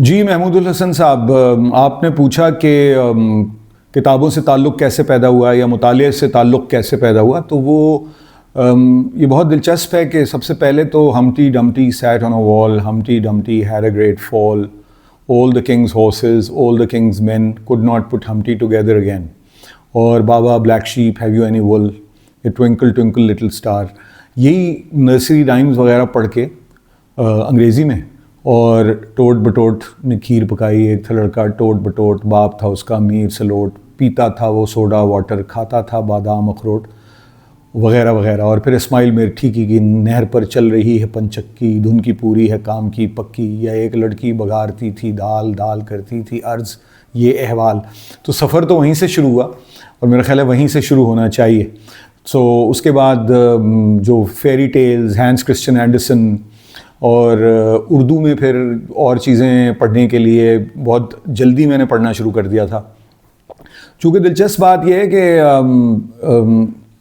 جی محمود الحسن صاحب، آپ نے پوچھا کہ کتابوں سے تعلق کیسے پیدا ہوا یا مطالعے سے تعلق کیسے پیدا ہوا، تو وہ یہ بہت دلچسپ ہے کہ سب سے پہلے تو ہمٹی ڈمٹی set on a wall, Humpty Dumpty had a great fall, all the king's horses, all the king's men could not put Humpty together again. اور بابا black shape have you any wool, a twinkle twinkle little star، یہی nursery rhymes وغیرہ پڑھ کے انگریزی میں، اور ٹوٹ بٹوٹ نے کھیر پکائی، ایک تھا لڑکا ٹوٹ بٹوٹ، باپ تھا اس کا میر سلوٹ، پیتا تھا وہ سوڈا واٹر، کھاتا تھا بادام اخروٹ وغیرہ وغیرہ. اور پھر اسماعیل میرٹھی کی نہر پر چل رہی ہے پنچکی، دھن کی پوری ہے کام کی پکی، یا ایک لڑکی بگارتی تھی دال دال کرتی تھی عرض یہ احوال. تو سفر تو وہیں سے شروع ہوا، اور میرا خیال ہے وہیں سے شروع ہونا چاہیے. اس کے بعد جو fairy tales, Hans Christian Andersen, اور اردو میں پھر اور چیزیں پڑھنے کے لیے بہت جلدی میں نے پڑھنا شروع کر دیا تھا. چونکہ دلچسپ بات یہ ہے کہ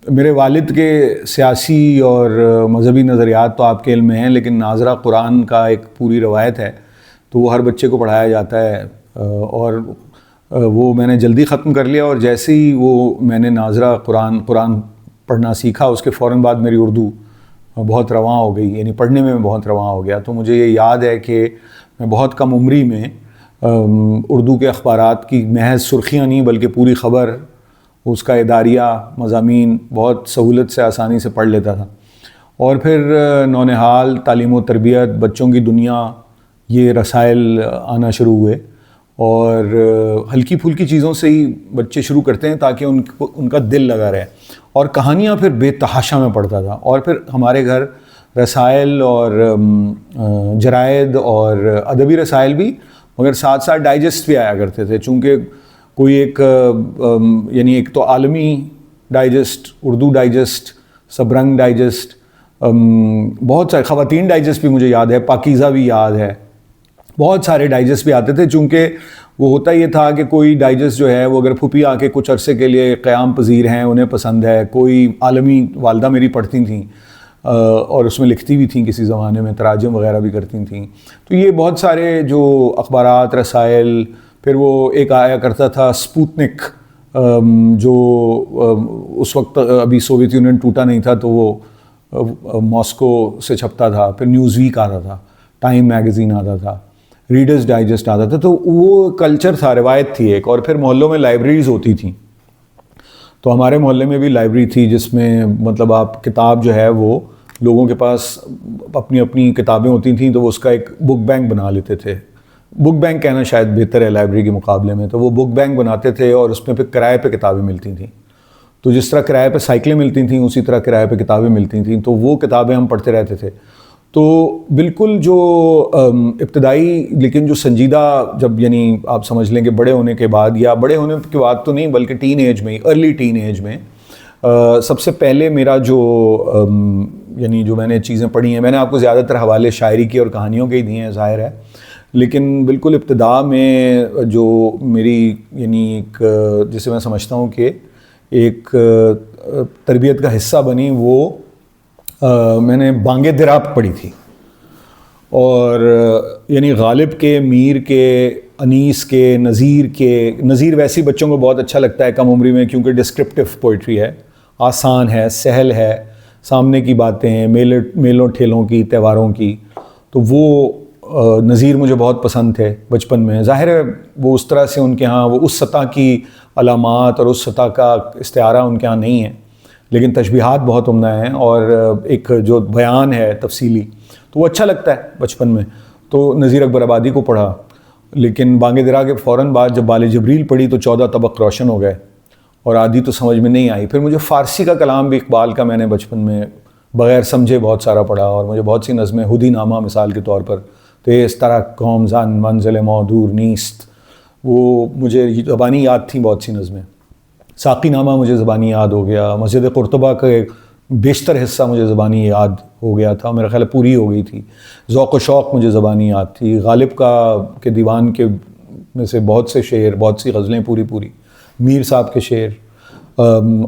میرے والد کے سیاسی اور مذہبی نظریات تو آپ کے علم میں ہیں، لیکن ناظرہ قرآن کا ایک پوری روایت ہے، تو وہ ہر بچے کو پڑھایا جاتا ہے، اور وہ میں نے جلدی ختم کر لیا. اور جیسے ہی وہ میں نے ناظرہ قرآن پڑھنا سیکھا، اس کے فوراً بعد میری اردو بہت رواں ہو گئی، یعنی پڑھنے میں بہت رواں ہو گیا. تو مجھے یہ یاد ہے کہ میں بہت کم عمری میں اردو کے اخبارات کی محض سرخیاں نہیں بلکہ پوری خبر، اس کا اداریہ مضامین بہت سہولت سے آسانی سے پڑھ لیتا تھا. اور پھر نونہال، تعلیم و تربیت، بچوں کی دنیا، یہ رسائل آنا شروع ہوئے. اور ہلکی پھلکی چیزوں سے ہی بچے شروع کرتے ہیں تاکہ ان کا دل لگا رہے. اور کہانیاں پھر بے تحاشا میں پڑھتا تھا. اور پھر ہمارے گھر رسائل اور جرائد اور ادبی رسائل بھی، مگر ساتھ ساتھ ڈائجسٹ بھی آیا کرتے تھے. چونکہ کوئی یعنی ایک تو عالمی ڈائجسٹ، اردو ڈائجسٹ، سبرنگ ڈائجسٹ، بہت سارے خواتین ڈائجسٹ بھی مجھے یاد ہے، پاکیزہ بھی یاد ہے، بہت سارے ڈائجسٹ بھی آتے تھے. چونکہ وہ ہوتا یہ تھا کہ کوئی ڈائجسٹ جو ہے وہ اگر پھوپھی آ کے کچھ عرصے کے لیے قیام پذیر ہیں، انہیں پسند ہے، کوئی عالمی، والدہ میری پڑھتی تھیں اور اس میں لکھتی بھی تھیں، کسی زمانے میں تراجم وغیرہ بھی کرتی تھیں. تو یہ بہت سارے جو اخبارات، رسائل. پھر وہ ایک آیا کرتا تھا سپوتنک، جو اس وقت ابھی سوویت یونین ٹوٹا نہیں تھا، تو وہ ماسکو سے چھپتا تھا. پھر نیوز ویک آتا تھا، ٹائم میگزین آتا تھا، ریڈرز ڈائجسٹ آتا تھا. تو وہ کلچر تھا، روایت تھی ایک. اور پھر محلوں میں لائبریریز ہوتی تھیں. تو ہمارے محلے میں بھی لائبریری تھی، جس میں مطلب آپ کتاب جو ہے وہ لوگوں کے پاس اپنی اپنی کتابیں ہوتی تھیں، تو وہ اس کا ایک بک بینک بنا لیتے تھے. بک بینک کہنا شاید بہتر ہے لائبریری کے مقابلے میں. تو وہ بک بینک بناتے تھے، اور اس میں پھر کرائے پہ کتابیں ملتی تھیں. تو جس طرح کرائے پہ سائیکلیں ملتی تھیں، اسی طرح کرائے پہ کتابیں ملتی تھیں. تو وہ کتابیں ہم پڑھتے رہتے تھے. تو بالکل جو ابتدائی لیکن جو سنجیدہ، جب یعنی آپ سمجھ لیں کہ بڑے ہونے کے بعد، یا بڑے ہونے کے بعد تو نہیں بلکہ ٹین ایج میں ہی، ارلی ٹین ایج میں، سب سے پہلے میرا جو یعنی جو میں نے چیزیں پڑھی ہیں، میں نے آپ کو زیادہ تر حوالے شاعری کی اور کہانیوں کے ہی دیے ہیں ظاہر ہے، لیکن بالکل ابتدا میں جو میری یعنی ایک جسے میں سمجھتا ہوں کہ ایک تربیت کا حصہ بنی، وہ میں نے بانگ درا پڑھی تھی. اور یعنی غالب کے، میر کے، انیس کے، نظیر ویسی بچوں کو بہت اچھا لگتا ہے کم عمری میں، کیونکہ ڈسکرپٹیو پوئٹری ہے، آسان ہے، سہل ہے، سامنے کی باتیں ہیں، میلوں ٹھیلوں کی، تہواروں کی. تو وہ نظیر مجھے بہت پسند تھے بچپن میں. ظاہر ہے وہ اس طرح سے ان کے ہاں وہ اس سطح کی علامات اور اس سطح کا استعارہ ان کے ہاں نہیں ہے، لیکن تشبیہات بہت عمدہ ہیں، اور ایک جو بیان ہے تفصیلی، تو وہ اچھا لگتا ہے بچپن میں. تو نذیر اکبر آبادی کو پڑھا، لیکن بانگ درا کے فوراً بعد جب بال جبریل پڑھی تو 14 طبق روشن ہو گئے، اور آدھی تو سمجھ میں نہیں آئی. پھر مجھے فارسی کا کلام بھی اقبال کا میں نے بچپن میں بغیر سمجھے بہت سارا پڑھا، اور مجھے بہت سی نظمیں، ہدی نامہ مثال کے طور پر، تیز طرح قوم زن منزل مودور نیست، وہ مجھے زبانی یاد تھیں بہت سی نظمیں. ساقی نامہ مجھے زبانی یاد ہو گیا. مسجد قرطبہ کا بیشتر حصہ مجھے زبانی یاد ہو گیا تھا، میرا خیال پوری ہو گئی تھی. ذوق و شوق مجھے زبانی یاد تھی. غالب کے دیوان کے میں سے بہت سے شعر، بہت سی غزلیں پوری، میر صاحب کے شعر،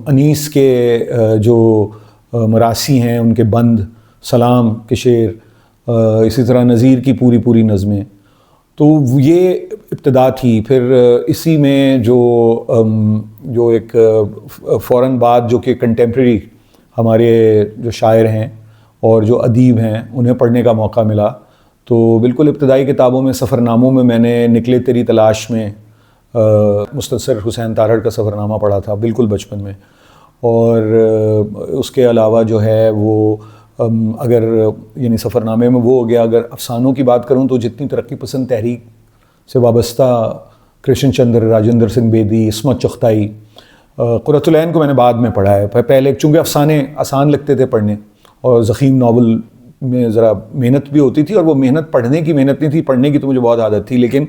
انیس کے جو مراسی ہیں ان کے بند، سلام کے شعر، اسی طرح نظیر کی پوری نظمیں. تو یہ ابتدا تھی. پھر اسی میں جو ایک فوراً بعد جو کہ کنٹمپریری ہمارے جو شاعر ہیں اور جو ادیب ہیں انہیں پڑھنے کا موقع ملا. تو بالکل ابتدائی کتابوں میں سفر ناموں میں میں نے نکلے تیری تلاش میں مستنصر حسین تارڑ کا سفر نامہ پڑھا تھا بالکل بچپن میں. اور اس کے علاوہ جو ہے وہ اگر یعنی سفر نامے میں وہ ہو گیا. اگر افسانوں کی بات کروں تو جتنی ترقی پسند تحریک سے وابستہ کرشن چندر، راجندر سنگھ بیدی، عصمت چغتائی، قرۃ العین کو میں نے بعد میں پڑھا ہے. پہلے چونکہ افسانے آسان لگتے تھے پڑھنے اور ضخیم ناول میں ذرا محنت بھی ہوتی تھی، اور وہ محنت پڑھنے کی محنت نہیں تھی، پڑھنے کی تو مجھے بہت عادت تھی، لیکن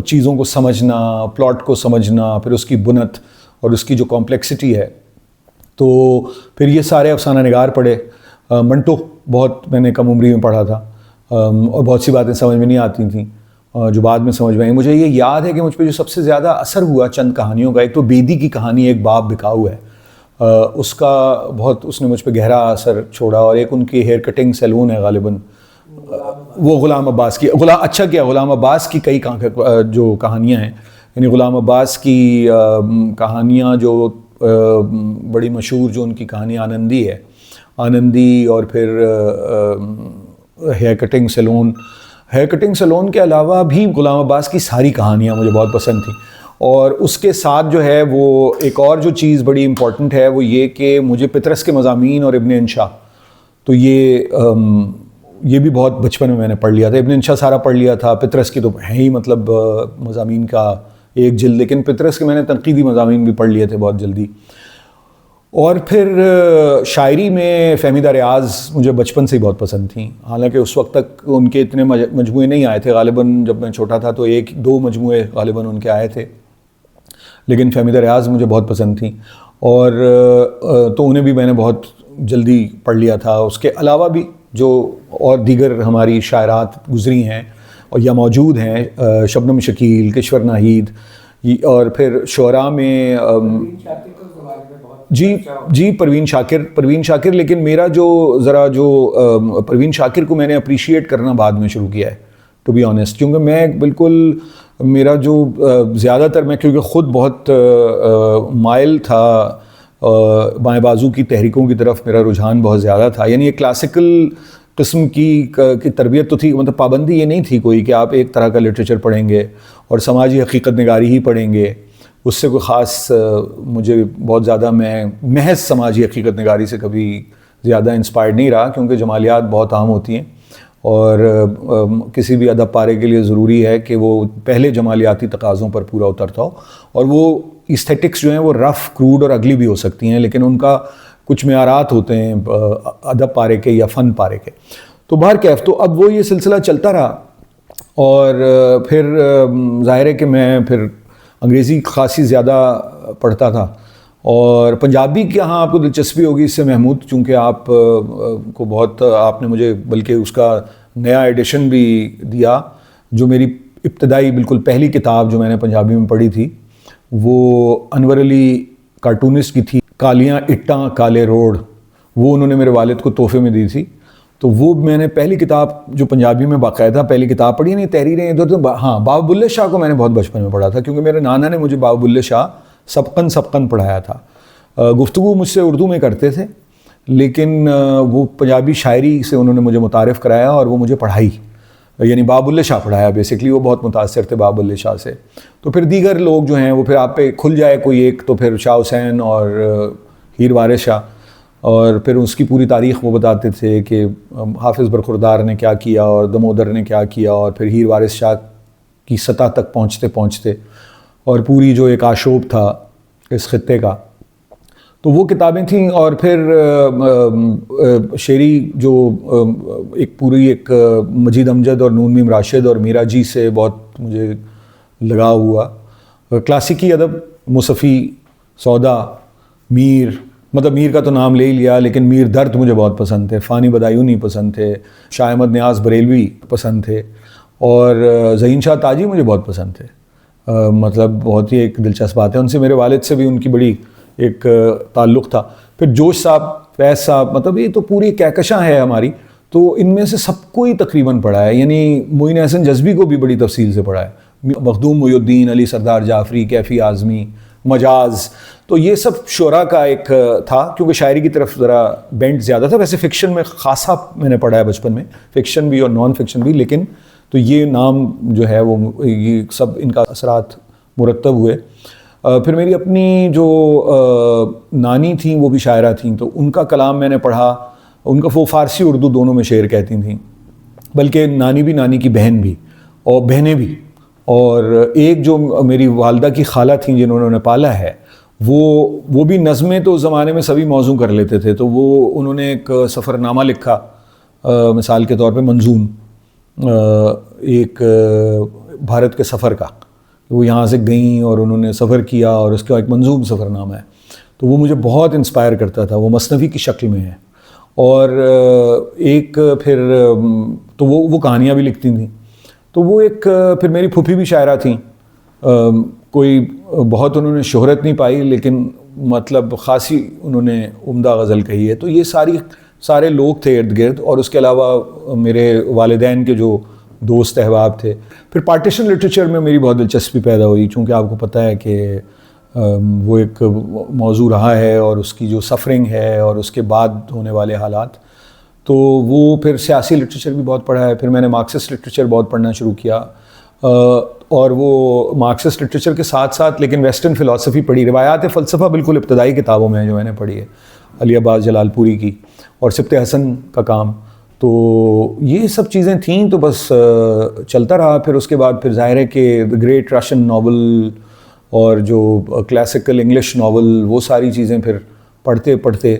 چیزوں کو سمجھنا، پلاٹ کو سمجھنا، پھر اس کی بنت اور اس کی جو کمپلیکسٹی ہے. تو پھر یہ سارے افسانہ نگار پڑھے. منٹو بہت میں نے کم عمری میں پڑھا تھا اور بہت سی باتیں سمجھ میں نہیں آتی تھیں جو بعد میں سمجھ میں آئی. مجھے یہ یاد ہے کہ مجھ پہ جو سب سے زیادہ اثر ہوا چند کہانیوں کا، ایک تو بیدی کی کہانی ایک باپ بکاؤ ہے، اس کا بہت اس نے مجھ پہ گہرا اثر چھوڑا. اور ایک ان کی ہیئر کٹنگ سیلون ہے غالباً، وہ غلام عباس کی. اچھا کیا غلام عباس کی کئی جو کہانیاں ہیں، یعنی غلام عباس کی کہانیاں جو بڑی مشہور جو ان کی کہانی آنندی ہے، آنندی، اور پھر ہیئر کٹنگ سیلون. ہیئر کٹنگ سیلون کے علاوہ بھی غلام عباس کی ساری کہانیاں مجھے بہت پسند تھیں. اور اس کے ساتھ جو ہے وہ ایک اور جو چیز بڑی امپورٹنٹ ہے وہ یہ کہ مجھے پطرس کے مضامین اور ابن انشا، تو یہ بھی بہت بچپن میں نے پڑھ لیا تھا. ابن انشا سارا پڑھ لیا تھا، پطرس کی تو ہے ہی مطلب مضامین کا ایک جلد، لیکن پطرس کے میں نے تنقیدی مضامین بھی پڑھ لیے تھے بہت جلدی. اور پھر شاعری میں فہمیدہ ریاض مجھے بچپن سے ہی بہت پسند تھیں، حالانکہ اس وقت تک ان کے اتنے مجموعے نہیں آئے تھے. غالباً جب میں چھوٹا تھا تو 1-2 مجموعے غالباً ان کے آئے تھے، لیکن فہمیدہ ریاض مجھے بہت پسند تھیں. اور تو انہیں بھی میں نے بہت جلدی پڑھ لیا تھا. اس کے علاوہ بھی جو اور دیگر ہماری شاعرات گزری ہیں اور یا موجود ہیں، شبنم شکیل، کشور ناہید، اور پھر شعراء میں جی پروین شاکر. لیکن میرا جو پروین شاکر کو میں نے اپریشیٹ کرنا بعد میں شروع کیا ہے ٹو بی آنیسٹ، کیونکہ میں بالکل میرا جو زیادہ تر میں کیونکہ خود بہت مائل تھا بائیں بازو کی تحریکوں کی طرف، میرا رجحان بہت زیادہ تھا. یعنی ایک کلاسیکل قسم کی تربیت تو تھی، مطلب پابندی یہ نہیں تھی کوئی کہ آپ ایک طرح کا لٹریچر پڑھیں گے اور سماجی حقیقت نگاری ہی پڑھیں گے. اس سے کوئی خاص مجھے بہت زیادہ میں محض سماجی حقیقت نگاری سے کبھی زیادہ انسپائرڈ نہیں رہا، کیونکہ جمالیات بہت عام ہوتی ہیں اور کسی بھی ادب پارے کے لیے ضروری ہے کہ وہ پہلے جمالیاتی تقاضوں پر پورا اترتا ہو. اور وہ ایستھیٹکس جو ہیں وہ رف، کروڈ اور اگلی بھی ہو سکتی ہیں، لیکن ان کا کچھ معیارات ہوتے ہیں ادب پارے کے یا فن پارے کے. تو بہرکیف تو اب وہ یہ سلسلہ چلتا رہا. اور پھر ظاہر ہے کہ میں پھر انگریزی خاصی زیادہ پڑھتا تھا، اور پنجابی کے ہاں آپ کو دلچسپی ہوگی اس سے محمود، چونکہ آپ کو بہت آپ نے مجھے بلکہ اس کا نیا ایڈیشن بھی دیا. جو میری ابتدائی بالکل پہلی کتاب جو میں نے پنجابی میں پڑھی تھی وہ انور علی کارٹونسٹ کی تھی، کالیاں اٹاں کالے روڈ. وہ انہوں نے میرے والد کو تحفے میں دی تھی. تو وہ میں نے پہلی کتاب جو پنجابی میں باقاعدہ پہلی کتاب پڑھی، نہیں تحریریں ادھر تو ہاں بابا بلے شاہ کو میں نے بہت بچپن میں پڑھا تھا، کیونکہ میرے نانا نے مجھے بابا بلے شاہ سبقن پڑھایا تھا. گفتگو مجھ سے اردو میں کرتے تھے، لیکن وہ پنجابی شاعری سے انہوں نے مجھے متعارف کرایا اور وہ مجھے پڑھائی، یعنی بابا بلے شاہ پڑھایا بیسکلی. وہ بہت متاثر تھے بابا بلے شاہ سے. تو پھر دیگر لوگ جو ہیں وہ پھر آپ پہ کھل جائے کوئی ایک، تو پھر شاہ حسین اور ہیر وارث شاہ، اور پھر اس کی پوری تاریخ وہ بتاتے تھے کہ حافظ برخوردار نے کیا کیا اور دمودر نے کیا کیا، اور پھر ہیر وارث شاہ کی سطح تک پہنچتے اور پوری جو ایک آشوب تھا اس خطے کا. تو وہ کتابیں تھیں. اور پھر شعری جو ایک پوری ایک مجید امجد اور نون میم راشد اور میرا جی سے بہت مجھے لگاؤ ہوا. کلاسیکی ادب مصفی، سودا، میر، مطلب میر کا تو نام لے ہی لیا، لیکن میر درد مجھے بہت پسند تھے، فانی بدایونی پسند تھے، شاہ احمد نیاز بریلوی پسند تھے، اور ظہین شاہ تاجی مجھے بہت پسند تھے. مطلب بہت ہی ایک دلچسپ بات ہے، ان سے میرے والد سے بھی ان کی بڑی ایک تعلق تھا. پھر جوش صاحب، فیض صاحب، مطلب یہ تو پوری کہکشاں ہے ہماری. تو ان میں سے سب کو ہی تقریباً پڑھا ہے، یعنی معین احسن جذبی کو بھی بڑی تفصیل سے پڑھا ہے، مخدوم محی الدین، علی سردار جعفری، کیفی اعظمی، مجاز، تو یہ سب شعراء کا ایک تھا، کیونکہ شاعری کی طرف ذرا بینٹ زیادہ تھا. ویسے فکشن میں خاصا میں نے پڑھا ہے بچپن میں، فکشن بھی اور نان فکشن بھی، لیکن تو یہ نام جو ہے وہ یہ سب ان کا اثرات مرتب ہوئے. پھر میری اپنی جو نانی تھیں وہ بھی شاعرہ تھیں، تو ان کا کلام میں نے پڑھا. ان کا وہ فارسی اردو دونوں میں شعر کہتی تھیں، بلکہ نانی بھی، نانی کی بہن بھی، اور بہنیں بھی. اور ایک جو میری والدہ کی خالہ تھیں جنہوں نے پالا ہے، وہ بھی نظمیں تو اس زمانے میں سبھی موضوع کر لیتے تھے، تو انہوں نے ایک سفر نامہ لکھا، مثال کے طور پہ منظوم ایک بھارت کے سفر کا. وہ یہاں سے گئیں اور انہوں نے سفر کیا، اور اس کا ایک منظوم سفر نامہ ہے. تو وہ مجھے بہت انسپائر کرتا تھا، وہ مثنوی کی شکل میں ہے. اور ایک پھر تو وہ کہانیاں بھی لکھتی تھیں. تو وہ ایک پھر میری پھوپھی بھی شاعرہ تھیں، کوئی بہت انہوں نے شہرت نہیں پائی، لیکن مطلب خاصی انہوں نے عمدہ غزل کہی ہے. تو یہ سارے لوگ تھے ارد گرد، اور اس کے علاوہ میرے والدین کے جو دوست احباب تھے. پھر پارٹیشن لٹریچر میں میری بہت دلچسپی پیدا ہوئی، چونکہ آپ کو پتہ ہے کہ وہ ایک موضوع رہا ہے، اور اس کی جو سفرنگ ہے اور اس کے بعد ہونے والے حالات. تو وہ پھر سیاسی لٹریچر بھی بہت پڑھا ہے. پھر میں نے مارکسسٹ لٹریچر بہت پڑھنا شروع کیا، اور وہ مارکسسٹ لٹریچر کے ساتھ ساتھ لیکن ویسٹرن فلسفی پڑھی. روایات فلسفہ بالکل ابتدائی کتابوں میں جو میں نے پڑھی ہے، علی عباس جلال پوری کی اور سبط حسن کا کام. تو یہ سب چیزیں تھیں، تو بس چلتا رہا. پھر اس کے بعد پھر ظاہر ہے کہ گریٹ رشین ناول اور جو کلاسیکل انگلش ناول، وہ ساری چیزیں پھر پڑھتے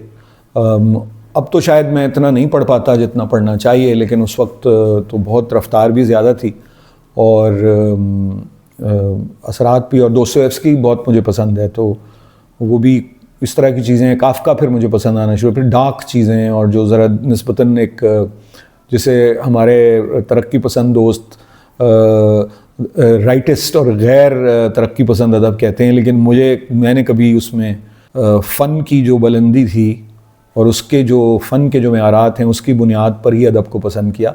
اب تو شاید میں اتنا نہیں پڑھ پاتا جتنا پڑھنا چاہیے، لیکن اس وقت تو بہت رفتار بھی زیادہ تھی، اور اثرات بھی. اور دوستویفسکی بہت مجھے پسند ہے، تو وہ بھی اس طرح کی چیزیں. کافکا پھر مجھے پسند آنا شروع، پھر ڈارک چیزیں، اور جو ذرا نسبتاً ایک جسے ہمارے ترقی پسند دوست رائٹسٹ اور غیر ترقی پسند ادب کہتے ہیں، لیکن میں نے کبھی اس میں فن کی جو بلندی تھی اور اس کے جو فن کے جو معیارات ہیں، اس کی بنیاد پر ہی ادب کو پسند کیا.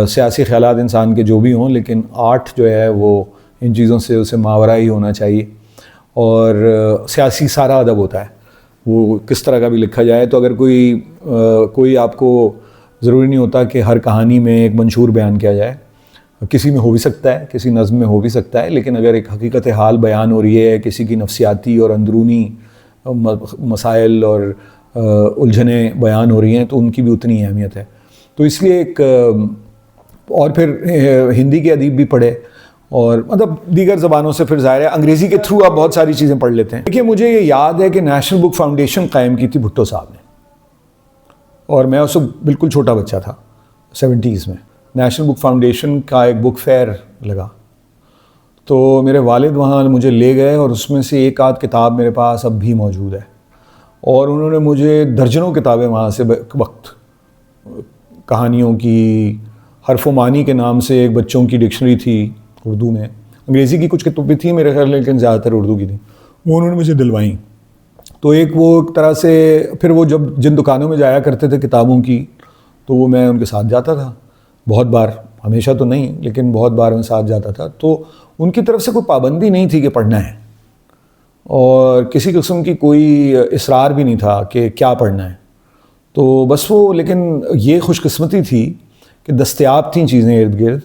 سیاسی خیالات انسان کے جو بھی ہوں، لیکن آرٹ جو ہے وہ ان چیزوں سے اسے ماورا ہی ہونا چاہیے. اور سیاسی سارا ادب ہوتا ہے، وہ کس طرح کا بھی لکھا جائے. تو اگر کوئی آپ کو ضروری نہیں ہوتا کہ ہر کہانی میں ایک منشور بیان کیا جائے، کسی میں ہو بھی سکتا ہے، کسی نظم میں ہو بھی سکتا ہے، لیکن اگر ایک حقیقت حال بیان ہو رہی ہے، کسی کی نفسیاتی اور اندرونی مسائل اور الجھنیں بیان ہو رہی ہیں، تو ان کی بھی اتنی اہمیت ہے. تو اس لیے اور پھر ہندی کے ادیب بھی پڑھے، اور مطلب دیگر زبانوں سے پھر ظاہر ہے انگریزی کے تھرو آپ بہت ساری چیزیں پڑھ لیتے ہیں. دیکھیے، مجھے یہ یاد ہے کہ نیشنل بک فاؤنڈیشن قائم کی تھی بھٹو صاحب نے، اور میں اس وقت بالکل چھوٹا بچہ تھا 70s میں. نیشنل بک فاؤنڈیشن کا ایک بک فیئر لگا، تو میرے والد وہاں مجھے لے گئے، اور اس میں سے ایک آدھ کتاب میرے پاس اب بھی موجود ہے. اور انہوں نے مجھے درجنوں کتابیں وہاں سے وقت کہانیوں کی، حرف و معنی کے نام سے ایک بچوں کی ڈکشنری تھی اردو میں، انگریزی کی کچھ کتابیں تھیں میرے خیال، لیکن زیادہ تر اردو کی تھیں، وہ انہوں نے مجھے دلوائیں. تو ایک طرح سے پھر وہ جن دکانوں میں جایا کرتے تھے کتابوں کی، تو وہ میں ان کے ساتھ جاتا تھا بہت بار، ہمیشہ تو نہیں لیکن بہت بار ان ساتھ جاتا تھا. تو ان کی طرف سے کوئی پابندی نہیں تھی کہ پڑھنا ہے، اور کسی قسم کی کوئی اصرار بھی نہیں تھا کہ کیا پڑھنا ہے. تو بس لیکن یہ خوش قسمتی تھی کہ دستیاب تھیں چیزیں ارد گرد،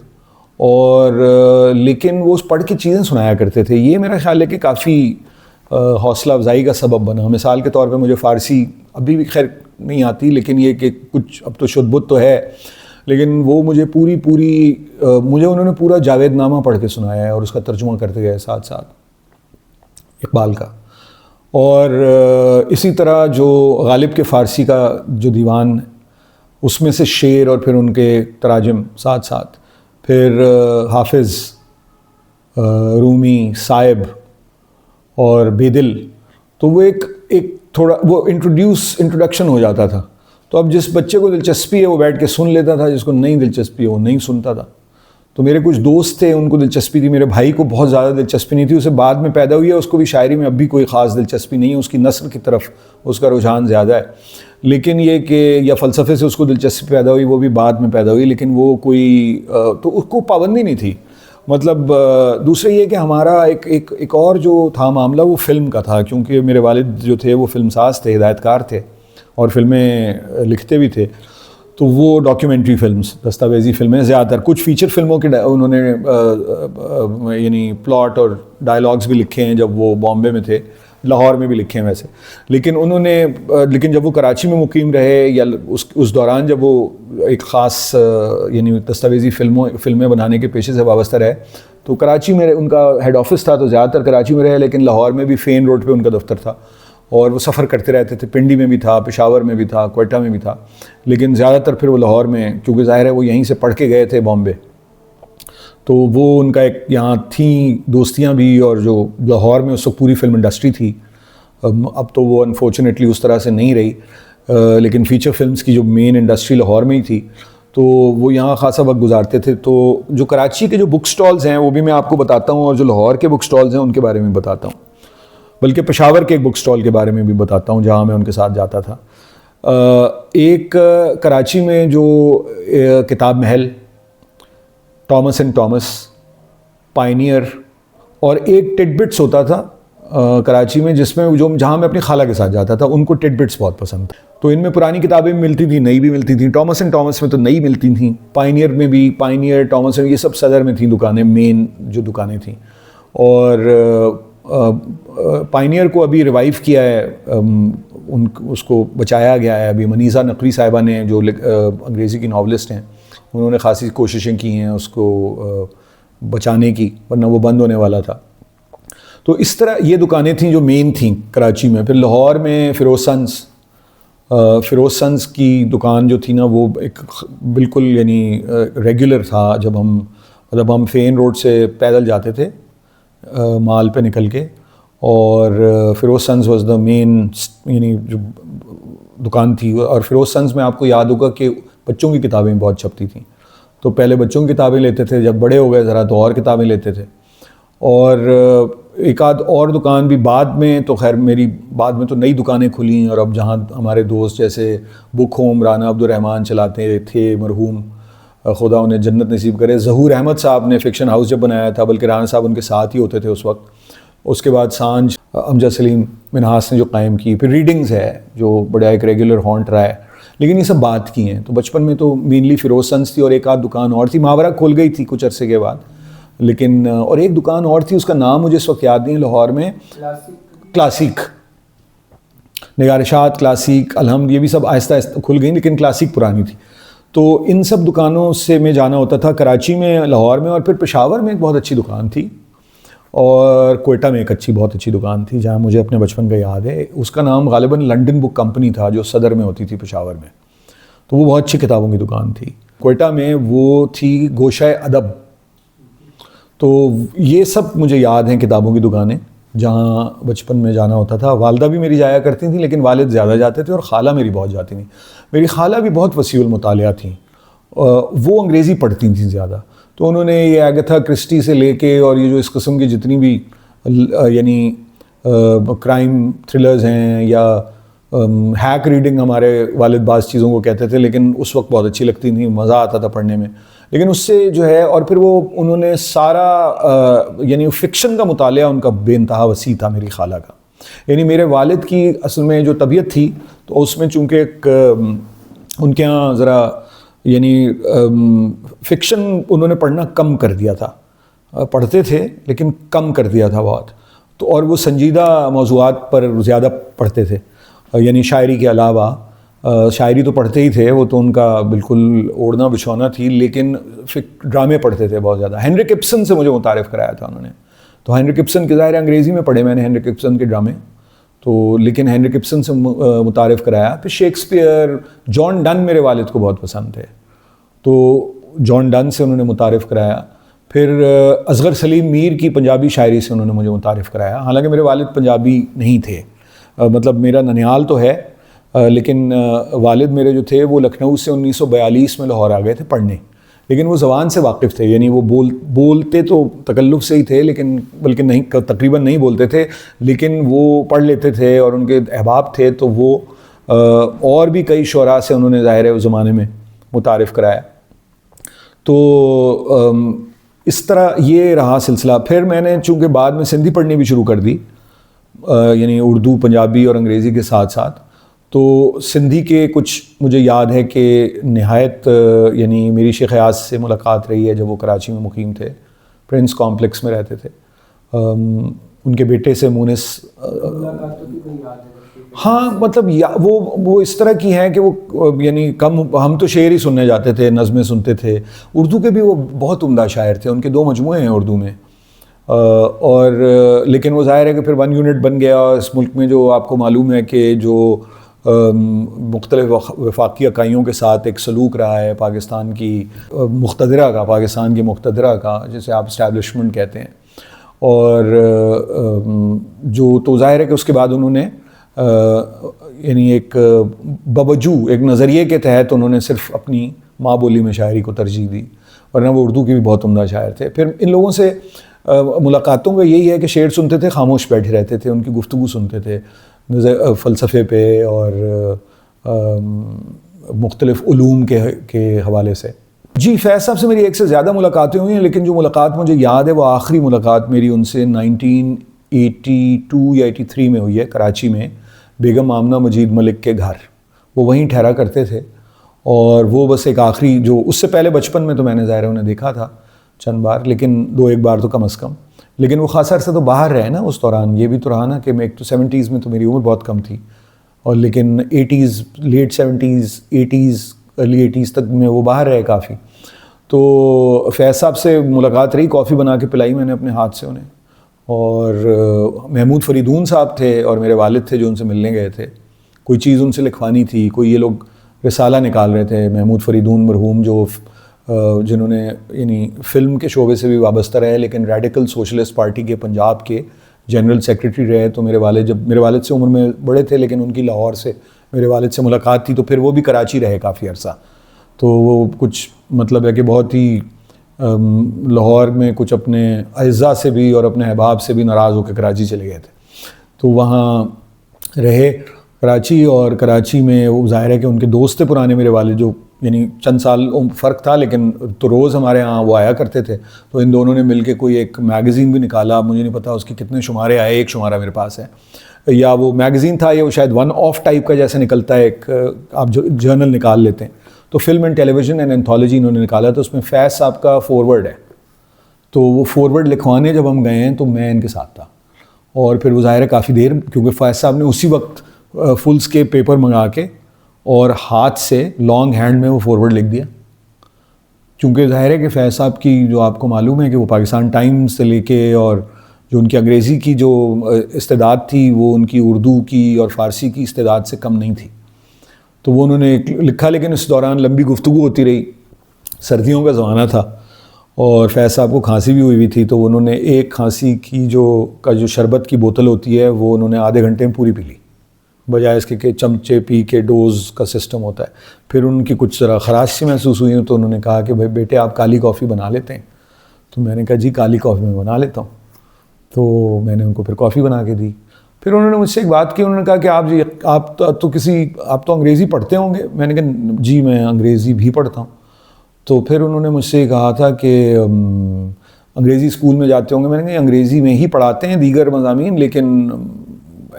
اور لیکن وہ پڑھ کے چیزیں سنایا کرتے تھے. یہ میرا خیال ہے کہ کافی حوصلہ افزائی کا سبب بنا. مثال کے طور پہ مجھے فارسی ابھی بھی خیر نہیں آتی، لیکن یہ کہ کچھ اب تو شد بت تو ہے، لیکن وہ مجھے مجھے انہوں نے پورا جاوید نامہ پڑھ کے سنایا ہے، اور اس کا ترجمہ کرتے گئے ساتھ ساتھ اقبال کا. اور اسی طرح جو غالب کے فارسی کا جو دیوان، اس میں سے شعر اور پھر ان کے تراجم ساتھ ساتھ، پھر حافظ، رومی، صائب اور بیدل. تو وہ ایک تھوڑا وہ انٹروڈکشن ہو جاتا تھا. تو اب جس بچے کو دلچسپی ہے وہ بیٹھ کے سن لیتا تھا، جس کو نہیں دلچسپی ہے وہ نہیں سنتا تھا. تو میرے کچھ دوست تھے, ان کو دلچسپی تھی. میرے بھائی کو بہت زیادہ دلچسپی نہیں تھی, اسے بعد میں پیدا ہوئی ہے, اس کو بھی شاعری میں اب بھی کوئی خاص دلچسپی نہیں ہے, اس کی نثر کی طرف اس کا رجحان زیادہ ہے. لیکن یہ کہ یا فلسفے سے اس کو دلچسپی پیدا ہوئی, وہ بھی بعد میں پیدا ہوئی, لیکن وہ کوئی تو اس کو پابندی نہیں تھی. مطلب دوسرا یہ کہ ہمارا ایک اور جو تھا معاملہ وہ فلم کا تھا, کیونکہ میرے والد جو تھے وہ فلم ساز تھے, ہدایت کار تھے اور فلمیں لکھتے بھی تھے. تو وہ ڈاکیومنٹری فلمز, دستاویزی فلمیں زیادہ تر, کچھ فیچر فلموں کے انہوں نے یعنی پلاٹ اور ڈائلاگز بھی لکھے ہیں جب وہ بامبے میں تھے, لاہور میں بھی لکھے ہیں ویسے. لیکن جب وہ کراچی میں مقیم رہے یا اس دوران جب وہ ایک خاص یعنی دستاویزی فلمیں بنانے کے پیشے سے وابستہ رہے, تو کراچی میں ان کا ہیڈ آفس تھا, تو زیادہ تر کراچی میں رہے, لیکن لاہور میں بھی فین روڈ پہ ان کا دفتر تھا, اور وہ سفر کرتے رہتے تھے. پنڈی میں بھی تھا, پشاور میں بھی تھا, کوئٹہ میں بھی تھا, لیکن زیادہ تر پھر وہ لاہور میں, کیونکہ ظاہر ہے وہ یہیں سے پڑھ کے گئے تھے بامبے, تو وہ ان کا ایک یہاں تھیں دوستیاں بھی. اور جو لاہور میں اس وقت پوری فلم انڈسٹری تھی, اب تو وہ انفارچونیٹلی اس طرح سے نہیں رہی, لیکن فیچر فلمز کی جو مین انڈسٹری لاہور میں ہی تھی, تو وہ یہاں خاصا وقت گزارتے تھے. تو جو کراچی کے جو بک سٹالز ہیں وہ بھی میں آپ کو بتاتا ہوں, اور جو لاہور کے بک سٹالز ہیں ان کے بارے میں بتاتا ہوں, بلکہ پشاور کے ایک بک سٹال کے بارے میں بھی بتاتا ہوں جہاں میں ان کے ساتھ جاتا تھا. ایک کراچی میں جو کتاب Mahal, Thomas and Thomas, pioneer, اور ایک ٹڈ بٹس ہوتا تھا کراچی میں, جس میں جہاں میں اپنی خالہ کے ساتھ جاتا تھا. ان کو ٹڈ بٹس بہت پسند تھے, تو ان میں پرانی کتابیں بھی ملتی تھیں, نئی بھی ملتی تھیں. ٹامس اینڈ ٹامس میں تو نئی ملتی تھیں, پائنیئر میں بھی, پائنیئر, ٹامس, یہ سب صدر میں تھیں دکانیں, مین جو دکانیں تھیں. اور پائنیئر کو ابھی ریوائیو کیا ہے, اس کو بچایا گیا ہے ابھی. منیزہ نقوی صاحبہ نے, جو انگریزی کی ناولسٹ ہیں, انہوں نے خاصی کوششیں کی ہیں اس کو بچانے کی, ورنہ وہ بند ہونے والا تھا. تو اس طرح یہ دکانیں تھیں جو مین تھیں کراچی میں. پھر لاہور میں فیروز سنز کی دکان جو تھی نا, وہ ایک بالکل یعنی ریگولر تھا. جب ہم فین روڈ سے پیدل جاتے تھے مال پہ نکل کے, اور فیروز سنز واز دا مین یعنی جو دکان تھی. اور فیروز سنز میں آپ کو یاد ہوگا کہ بچوں کی کتابیں بہت چھپتی تھیں, تو پہلے بچوں کی کتابیں لیتے تھے, جب بڑے ہو گئے ذرا تو اور کتابیں لیتے تھے. اور ایک آدھ اور دکان بھی بعد میں, تو خیر میری بعد میں تو نئی دکانیں کھلیں, اور اب جہاں ہمارے دوست جیسے بک ہوم رانا عبدالرحمن چلاتے تھے مرحوم, خدا انہیں جنت نصیب کرے, ظہور احمد صاحب نے فکشن ہاؤس جب بنایا تھا, بلکہ رانا صاحب ان کے ساتھ ہی ہوتے تھے اس وقت. اس کے بعد سانج امجد سلیم منہاس نے جو قائم کی. پھر ریڈنگز ہے جو بڑا ایک ریگولر ہانٹ رہا ہے, لیکن یہ سب بات کی ہیں. تو بچپن میں تو مینلی فیروز سنز تھی, اور ایک آدھ دکان اور تھی, ماورا کھول گئی تھی کچھ عرصے کے بعد, لیکن اور ایک دکان اور تھی, اس کا نام مجھے اس وقت یاد نہیں, لاہور میں, کلاسک, نگارشات, کلاسک, الحمد, یہ بھی سب آہستہ آہستہ کھل گئیں, لیکن کلاسک پرانی تھی. تو ان سب دکانوں سے میں جانا ہوتا تھا کراچی میں, لاہور میں, اور پھر پشاور میں ایک بہت اچھی دکان تھی, اور کوئٹہ میں ایک بہت اچھی دکان تھی جہاں مجھے اپنے بچپن کا یاد ہے. اس کا نام غالباً لنڈن بک کمپنی تھا, جو صدر میں ہوتی تھی پشاور میں. تو وہ بہت اچھی کتابوں کی دکان تھی. کوئٹہ میں وہ تھی گوشہ ادب. تو یہ سب مجھے یاد ہیں کتابوں کی دکانیں جہاں بچپن میں جانا ہوتا تھا. والدہ بھی میری جایا کرتی تھیں, لیکن والد زیادہ جاتے تھے, اور خالہ میری بہت جاتی تھیں. میری خالہ بھی بہت وسیع المطالعہ تھیں, وہ انگریزی پڑھتی تھیں زیادہ. تو انہوں نے یہ اگتھا کرسٹی سے لے کے, اور یہ جو اس قسم کی جتنی بھی یعنی کرائم تھرلرز ہیں یا ہیک ریڈنگ, ہمارے والد بعض چیزوں کو کہتے تھے, لیکن اس وقت بہت اچھی لگتی تھیں, مزہ آتا تھا پڑھنے میں. لیکن اس سے جو ہے, اور پھر وہ انہوں نے سارا یعنی فکشن کا مطالعہ ان کا بے انتہا وسیع تھا میری خالہ کا. یعنی میرے والد کی اصل میں جو طبیعت تھی, تو اس میں چونکہ ان کے ہاں ذرا یعنی فکشن انہوں نے پڑھنا کم کر دیا تھا. پڑھتے تھے لیکن کم کر دیا تھا بہت. تو اور وہ سنجیدہ موضوعات پر زیادہ پڑھتے تھے, یعنی شاعری کے علاوہ. شاعری تو پڑھتے ہی تھے, وہ تو ان کا بالکل اوڑھنا بچھونا تھی, لیکن ڈرامے پڑھتے تھے بہت زیادہ. ہینری کپسن سے مجھے متعارف کرایا تھا انہوں نے. تو ہینری کپسن کے ظاہر انگریزی میں پڑھے میں نے ہینری کپسن کے ڈرامے, تو لیکن ہینری کپسن سے متعارف کرایا. پھر شیکسپیئر, جان ڈن میرے والد کو بہت پسند تھے, تو جان ڈن سے انہوں نے متعارف کرایا. پھر اصغر سلیم میر کی پنجابی شاعری سے انہوں نے مجھے متعارف کرایا. حالانکہ میرے والد پنجابی نہیں تھے, مطلب میرا ننیال تو ہے, لیکن والد میرے جو تھے وہ لکھنؤ سے 1942 میں لاہور آ گئے تھے پڑھنے. لیکن وہ زبان سے واقف تھے، یعنی وہ بولتے تو تکلف سے ہی تھے، لیکن بلکہ نہیں تقریباً نہیں بولتے تھے، لیکن وہ پڑھ لیتے تھے اور ان کے احباب تھے، تو وہ اور بھی کئی شعراء سے انہوں نے ظاہر ہے اس زمانے میں متعارف کرایا. تو اس طرح یہ رہا سلسلہ. پھر میں نے چونکہ بعد میں سندھی پڑھنی بھی شروع کر دی، یعنی اردو، پنجابی اور انگریزی کے ساتھ ساتھ، تو سندھی کے کچھ مجھے یاد ہے کہ نہایت یعنی میری شیخ ایاز سے ملاقات رہی ہے جب وہ کراچی میں مقیم تھے، پرنس کمپلیکس میں رہتے تھے. ان کے بیٹے سے مونس، ہاں مطلب وہ اس طرح کی ہیں کہ وہ یعنی کم، ہم تو شعر ہی سننے جاتے تھے، نظمیں سنتے تھے. اردو کے بھی وہ بہت عمدہ شاعر تھے، ان کے 2 مجموعے ہیں اردو میں، اور لیکن وہ ظاہر ہے کہ پھر 1 یونٹ بن گیا. اس ملک میں جو آپ کو معلوم ہے کہ جو مختلف وفاقی اکائیوں کے ساتھ ایک سلوک رہا ہے پاکستان کی مقتدرہ کا جسے آپ اسٹیبلشمنٹ کہتے ہیں، اور جو تو ظاہر ہے کہ اس کے بعد انہوں نے یعنی ایک بوجو ایک نظریے کے تحت انہوں نے صرف اپنی ماں بولی میں شاعری کو ترجیح دی، ورنہ وہ اردو کی بھی بہت عمدہ شاعر تھے. پھر ان لوگوں سے ملاقاتوں کا یہی ہے کہ شعر سنتے تھے، خاموش بیٹھے رہتے تھے، ان کی گفتگو سنتے تھے فلسفے پہ اور مختلف علوم کے حوالے سے. جی فیض صاحب سے میری ایک سے زیادہ ملاقاتیں ہوئی ہیں، لیکن جو ملاقات مجھے یاد ہے وہ آخری ملاقات میری ان سے 1982 یا 83 میں ہوئی ہے، کراچی میں بیگم آمنہ مجید ملک کے گھر. وہ وہیں ٹھہرا کرتے تھے، اور وہ بس ایک آخری، جو اس سے پہلے بچپن میں تو میں نے ظاہر انہیں دیکھا تھا چند بار، لیکن 2-1 بار تو کم از کم. لیکن وہ خاصا عرصہ تو باہر رہے نا اس دوران. یہ بھی تو رہا نا کہ میں ایک تو 70s میں تو میری عمر بہت کم تھی، اور لیکن 80s، late 70s 80s early 80s تک میں وہ باہر رہے کافی. تو فیض صاحب سے ملاقات رہی، کافی بنا کے پلائی میں نے اپنے ہاتھ سے انہیں. اور محمود فریدون صاحب تھے اور میرے والد تھے جو ان سے ملنے گئے تھے. کوئی چیز ان سے لکھوانی تھی، کوئی یہ لوگ رسالہ نکال رہے تھے. محمود فریدون مرحوم جو جنہوں نے یعنی فلم کے شعبے سے بھی وابستہ رہے، لیکن ریڈیکل سوشلسٹ پارٹی کے پنجاب کے جنرل سیکریٹری رہے. تو میرے والد سے عمر میں بڑے تھے، لیکن ان کی لاہور سے میرے والد سے ملاقات تھی، تو پھر وہ بھی کراچی رہے کافی عرصہ. تو وہ کچھ مطلب ہے کہ بہت ہی لاہور میں کچھ اپنے اعزاء سے بھی اور اپنے احباب سے بھی ناراض ہو کے کراچی چلے گئے تھے. تو وہاں رہے کراچی، اور کراچی میں وہ ظاہر ہے کہ ان کے دوست تھے پرانے میرے والد، جو یعنی چند سال فرق تھا، لیکن تو روز ہمارے ہاں وہ آیا کرتے تھے. تو ان دونوں نے مل کے کوئی ایک میگزین بھی نکالا، مجھے نہیں پتا اس کے کتنے شمارے آئے، ایک شمارہ میرے پاس ہے، یا وہ میگزین تھا یا وہ شاید 1 آف ٹائپ کا جیسے نکلتا ہے ایک، آپ جو جرنل نکال لیتے ہیں. تو film and television and anthology انہوں نے نکالا، تو اس میں فیض صاحب کا فارورڈ ہے. تو وہ فارورڈ لکھوانے جب ہم گئے ہیں تو میں ان کے ساتھ تھا، اور پھر وہ ظاہر ہے کافی دیر، کیونکہ فیض صاحب نے اسی وقت فل اسکیپ پیپر منگا کے اور ہاتھ سے لانگ ہینڈ میں وہ فارورڈ لکھ دیا. چونکہ ظاہر ہے کہ فیض صاحب کی جو آپ کو معلوم ہے کہ وہ پاکستان ٹائمز سے لے کے، اور جو ان کی انگریزی کی جو استعداد تھی وہ ان کی اردو کی اور فارسی کی استعداد سے کم نہیں تھی. تو وہ انہوں نے لکھا، لیکن اس دوران لمبی گفتگو ہوتی رہی. سردیوں کا زمانہ تھا اور فیض صاحب کو کھانسی بھی ہوئی تھی، تو انہوں نے ایک کھانسی کی جو شربت کی بوتل ہوتی ہے وہ انہوں نے آدھے گھنٹے میں پوری پی لی، بجائے اس کے کہ چمچے پی کے ڈوز کا سسٹم ہوتا ہے. پھر ان کی کچھ ذرا خراش سی محسوس ہوئی، تو انہوں نے کہا کہ بھائی بیٹے آپ کالی کافی بنا لیتے ہیں. تو میں نے کہا جی کالی کافی میں بنا لیتا ہوں. تو میں نے ان کو پھر کافی بنا کے دی. پھر انہوں نے مجھ سے ایک بات کی، انہوں نے کہا کہ آپ تو انگریزی پڑھتے ہوں گے. میں نے کہا جی میں انگریزی بھی پڑھتا ہوں. تو پھر انہوں نے مجھ سے کہا تھا کہ انگریزی اسکول میں جاتے ہوں گے. میں نے کہا انگریزی میں ہی پڑھاتے ہیں دیگر مضامین، لیکن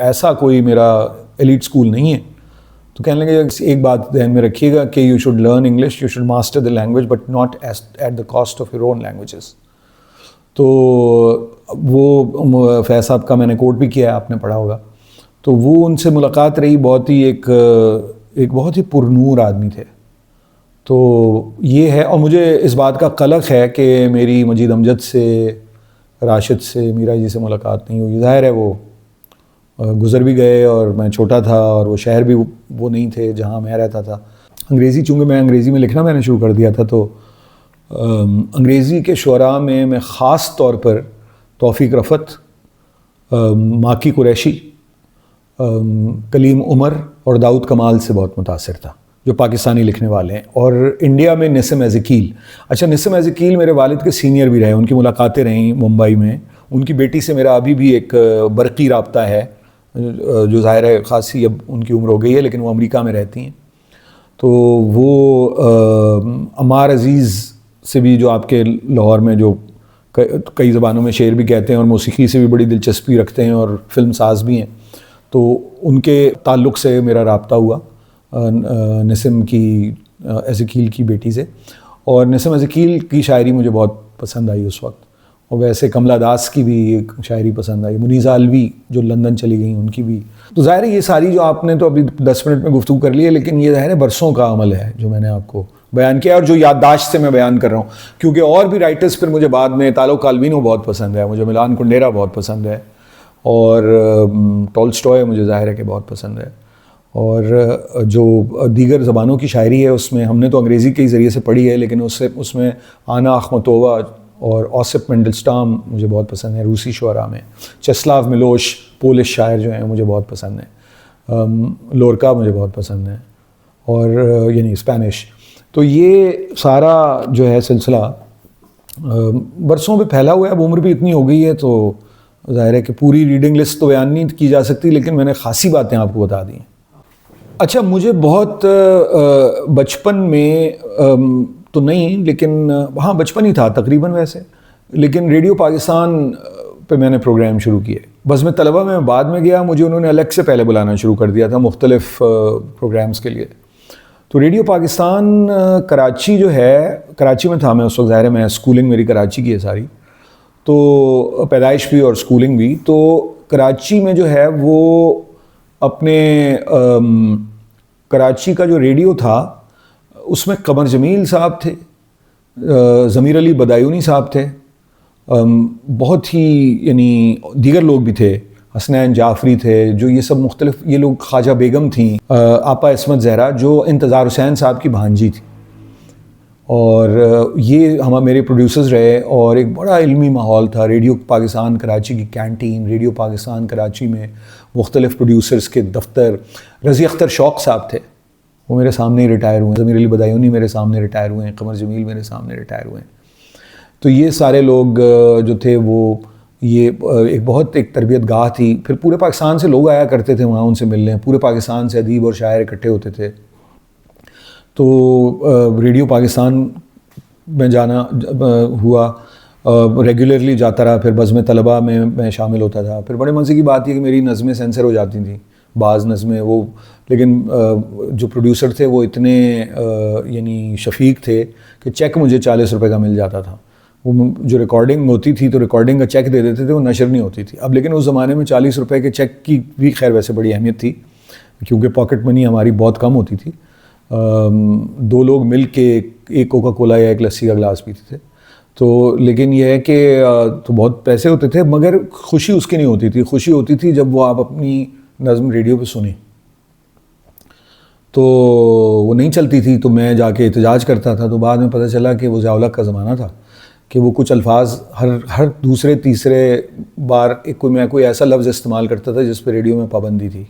ایسا کوئی میرا ایلیٹ اسکول نہیں ہے. تو کہنے لگے ایک بات ذہن میں رکھیے گا کہ you should learn English, you should master the language, but not at the cost of your own languages. تو وہ فیض صاحب کا میں نے کوٹ بھی کیا ہے، آپ نے پڑھا ہوگا. تو وہ ان سے ملاقات رہی، بہت ہی ایک بہت ہی پرنور آدمی تھے. تو یہ ہے، اور مجھے اس بات کا قلق ہے کہ میری مجید امجد سے، راشد سے، میرا جی سے ملاقات نہیں ہوئی. ظاہر ہے وہ گزر بھی گئے اور میں چھوٹا تھا، اور وہ شہر بھی وہ نہیں تھے جہاں میں رہتا تھا. انگریزی، چونکہ میں انگریزی میں لکھنا میں نے شروع کر دیا تھا، تو انگریزی کے شعراء میں خاص طور پر توفیق رفعت، ماکی قریشی، کلیم عمر اور داؤد کمال سے بہت متاثر تھا. جو پاکستانی لکھنے والے ہیں. اور انڈیا میں نسم ایزیکیل. اچھا, نسم ایزیکیل میرے والد کے سینئر بھی رہے, ان کی ملاقاتیں رہیں ممبئی میں. ان کی بیٹی سے میرا ابھی بھی ایک برقی رابطہ ہے, جو ظاہر ہے خاصی اب ان کی عمر ہو گئی ہے, لیکن وہ امریکہ میں رہتی ہیں. تو وہ عمار عزیز سے بھی, جو آپ کے لاہور میں جو کئی زبانوں میں شعر بھی کہتے ہیں اور موسیقی سے بھی بڑی دلچسپی رکھتے ہیں اور فلم ساز بھی ہیں, تو ان کے تعلق سے میرا رابطہ ہوا نسم کی ایزیکیل کی بیٹی سے. اور نسم ایزیکیل کی شاعری مجھے بہت پسند آئی اس وقت. اور ویسے کملا داس کی بھی ایک شاعری پسند آئی, منیزہ الوی جو لندن چلی گئیں ان کی بھی. تو ظاہر ہے یہ ساری جو آپ نے تو ابھی 10 منٹ میں گفتگو کر لی ہے, لیکن یہ ظاہر ہے برسوں کا عمل ہے جو میں نے آپ کو بیان کیا, اور جو یادداشت سے میں بیان کر رہا ہوں. کیونکہ اور بھی رائٹرز پھر مجھے بعد میں, تالو کالوینو بہت پسند ہے مجھے, ملان کنڈیرا بہت پسند ہے, اور ٹولسٹوئے مجھے ظاہر ہے کہ بہت پسند ہے. اور جو دیگر زبانوں کی شاعری ہے اس میں ہم نے تو انگریزی کے ذریعے سے پڑھی ہے, لیکن اس میں آنا اخمتووا اور اوسپ مینڈلسٹام مجھے بہت پسند ہے روسی شعراء میں. چسلاو ملوش پولش شاعر جو ہیں مجھے بہت پسند ہیں. لورکا مجھے بہت پسند ہے, اور یعنی اسپینش. تو یہ سارا جو ہے سلسلہ برسوں پہ پھیلا ہوا ہے. اب عمر بھی اتنی ہو گئی ہے تو ظاہر ہے کہ پوری ریڈنگ لسٹ تو بیان نہیں کی جا سکتی, لیکن میں نے خاصی باتیں آپ کو بتا دی ہیں. اچھا, مجھے بہت بچپن میں تو نہیں, لیکن ہاں بچپن ہی تھا تقریباً ویسے, لیکن ریڈیو پاکستان پہ میں نے پروگرام شروع کیے. بس میں طلبہ میں بعد میں گیا, مجھے انہوں نے الگ سے پہلے بلانا شروع کر دیا تھا مختلف پروگرامز کے لیے. تو ریڈیو پاکستان کراچی جو ہے, کراچی میں تھا میں اس وقت, ظاہر ہے میں اسکولنگ میری کراچی کی ہے ساری, تو پیدائش بھی اور اسکولنگ بھی. تو کراچی میں جو ہے وہ اپنے کراچی کا جو ریڈیو تھا اس میں قمر جمیل صاحب تھے, ضمیر علی بدایونی صاحب تھے, بہت ہی یعنی دیگر لوگ بھی تھے, حسنین جعفری تھے, جو یہ سب مختلف, یہ لوگ, خواجہ بیگم تھیں, آپا عصمت زہرا جو انتظار حسین صاحب کی بھانجی تھی. اور یہ میرے پروڈیوسرز رہے, اور ایک بڑا علمی ماحول تھا. ریڈیو پاکستان کراچی کی کینٹین, ریڈیو پاکستان کراچی میں مختلف پروڈیوسرز کے دفتر. رضی اختر شوق صاحب تھے, وہ میرے سامنے ہی ریٹائر ہوئے ہیں. ضمیر علی بدایونی میرے سامنے ریٹائر ہوئے ہیں. قمر جمیل میرے سامنے ریٹائر ہوئے ہیں. تو یہ سارے لوگ جو تھے وہ, یہ ایک بہت ایک تربیت گاہ تھی. پھر پورے پاکستان سے لوگ آیا کرتے تھے وہاں ان سے ملنے, پورے پاکستان سے ادیب اور شاعر اکٹھے ہوتے تھے. تو ریڈیو پاکستان میں جانا ہوا, ریگولرلی جاتا رہا. پھر بزم طلبہ میں شامل ہوتا تھا. پھر بڑے مزے کی بات یہ کہ میری نظمیں سینسر ہو جاتی تھیں, بعض نظمیں وہ, لیکن جو پروڈیوسر تھے وہ اتنے یعنی شفیق تھے کہ چیک مجھے 40 روپے کا مل جاتا تھا. وہ جو ریکارڈنگ ہوتی تھی تو ریکارڈنگ کا چیک دے دیتے تھے, وہ نشر نہیں ہوتی تھی. اب لیکن اس زمانے میں 40 روپے کے چیک کی بھی خیر ویسے بڑی اہمیت تھی, کیونکہ پاکٹ منی ہماری بہت کم ہوتی تھی. 2 لوگ مل کے ایک کوکا کولا یا ایک لسی کا گلاس پیتے تھے. تو لیکن یہ ہے کہ تو بہت پیسے ہوتے تھے, مگر خوشی اس کی نہیں ہوتی تھی. خوشی ہوتی تھی جب وہ آپ اپنی نظم ریڈیو پہ سنیں. تو وہ نہیں چلتی تھی تو میں جا کے احتجاج کرتا تھا. تو بعد میں پتہ چلا کہ وہ ضیاء الحق کا زمانہ تھا کہ وہ کچھ الفاظ ہر دوسرے تیسرے بار کوئی ایسا لفظ استعمال کرتا تھا جس پہ ریڈیو میں پابندی تھی.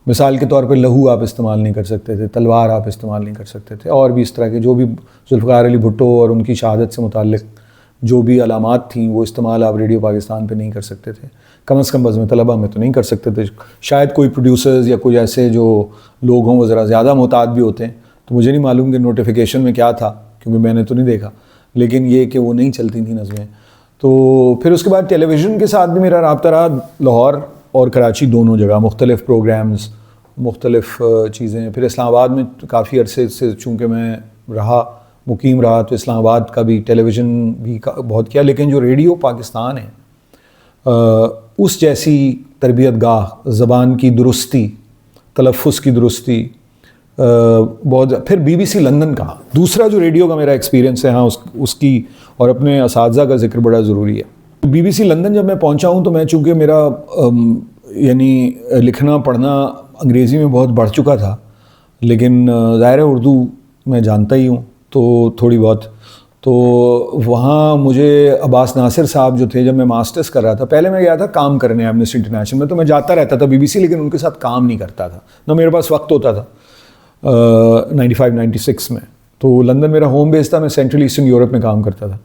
مثال کے طور پہ لہو آپ استعمال نہیں کر سکتے تھے, تلوار آپ استعمال نہیں کر سکتے تھے, اور بھی اس طرح کے جو بھی ذوالفقار علی بھٹو اور ان کی شہادت سے متعلق جو بھی علامات تھیں وہ استعمال آپ ریڈیو پاکستان پہ نہیں کر سکتے تھے. کم از کم بزم طلبہ میں تو نہیں کر سکتے تھے. شاید کوئی پروڈیوسرز یا کوئی ایسے جو لوگ ہوں وہ ذرا زیادہ محتاط بھی ہوتے ہیں, تو مجھے نہیں معلوم کہ نوٹیفیکیشن میں کیا تھا, کیونکہ میں نے تو نہیں دیکھا, لیکن یہ کہ وہ نہیں چلتی تھیں نظمیں. تو پھر اس کے بعد ٹیلی ویژن کے ساتھ بھی میرا رابطہ رہا, لاہور اور کراچی دونوں جگہ, مختلف پروگرامز, مختلف چیزیں. پھر اسلام آباد میں کافی عرصے سے چونکہ میں مقیم رہا, تو اسلام آباد کا بھی ٹیلی ویژن بھی بہت کیا. لیکن جو ریڈیو پاکستان ہے اس جیسی تربیت گاہ, زبان کی درستی, تلفظ کی درستی بہت. پھر بی بی سی لندن کا دوسرا جو ریڈیو کا میرا ایکسپیرینس ہے, ہاں اس کی اور اپنے اساتذہ کا ذکر بڑا ضروری ہے. بی بی سی لندن جب میں پہنچا ہوں تو میں چونکہ میرا یعنی لکھنا پڑھنا انگریزی میں بہت بڑھ چکا تھا, لیکن ظاہر اردو میں جانتا ہی ہوں تو تھوڑی بہت. تو وہاں مجھے عباس ناصر صاحب جو تھے, جب میں ماسٹرز کر رہا تھا, پہلے میں گیا تھا کام کرنے ایمنسٹی انٹرنیشنل میں, تو میں جاتا رہتا تھا بی بی سی, لیکن ان کے ساتھ کام نہیں کرتا تھا, نہ میرے پاس وقت ہوتا تھا. 95-96 میں. تو لندن میرا ہوم بیس تھا, میں سینٹرل ایسٹرن یورپ میں کام کرتا تھا.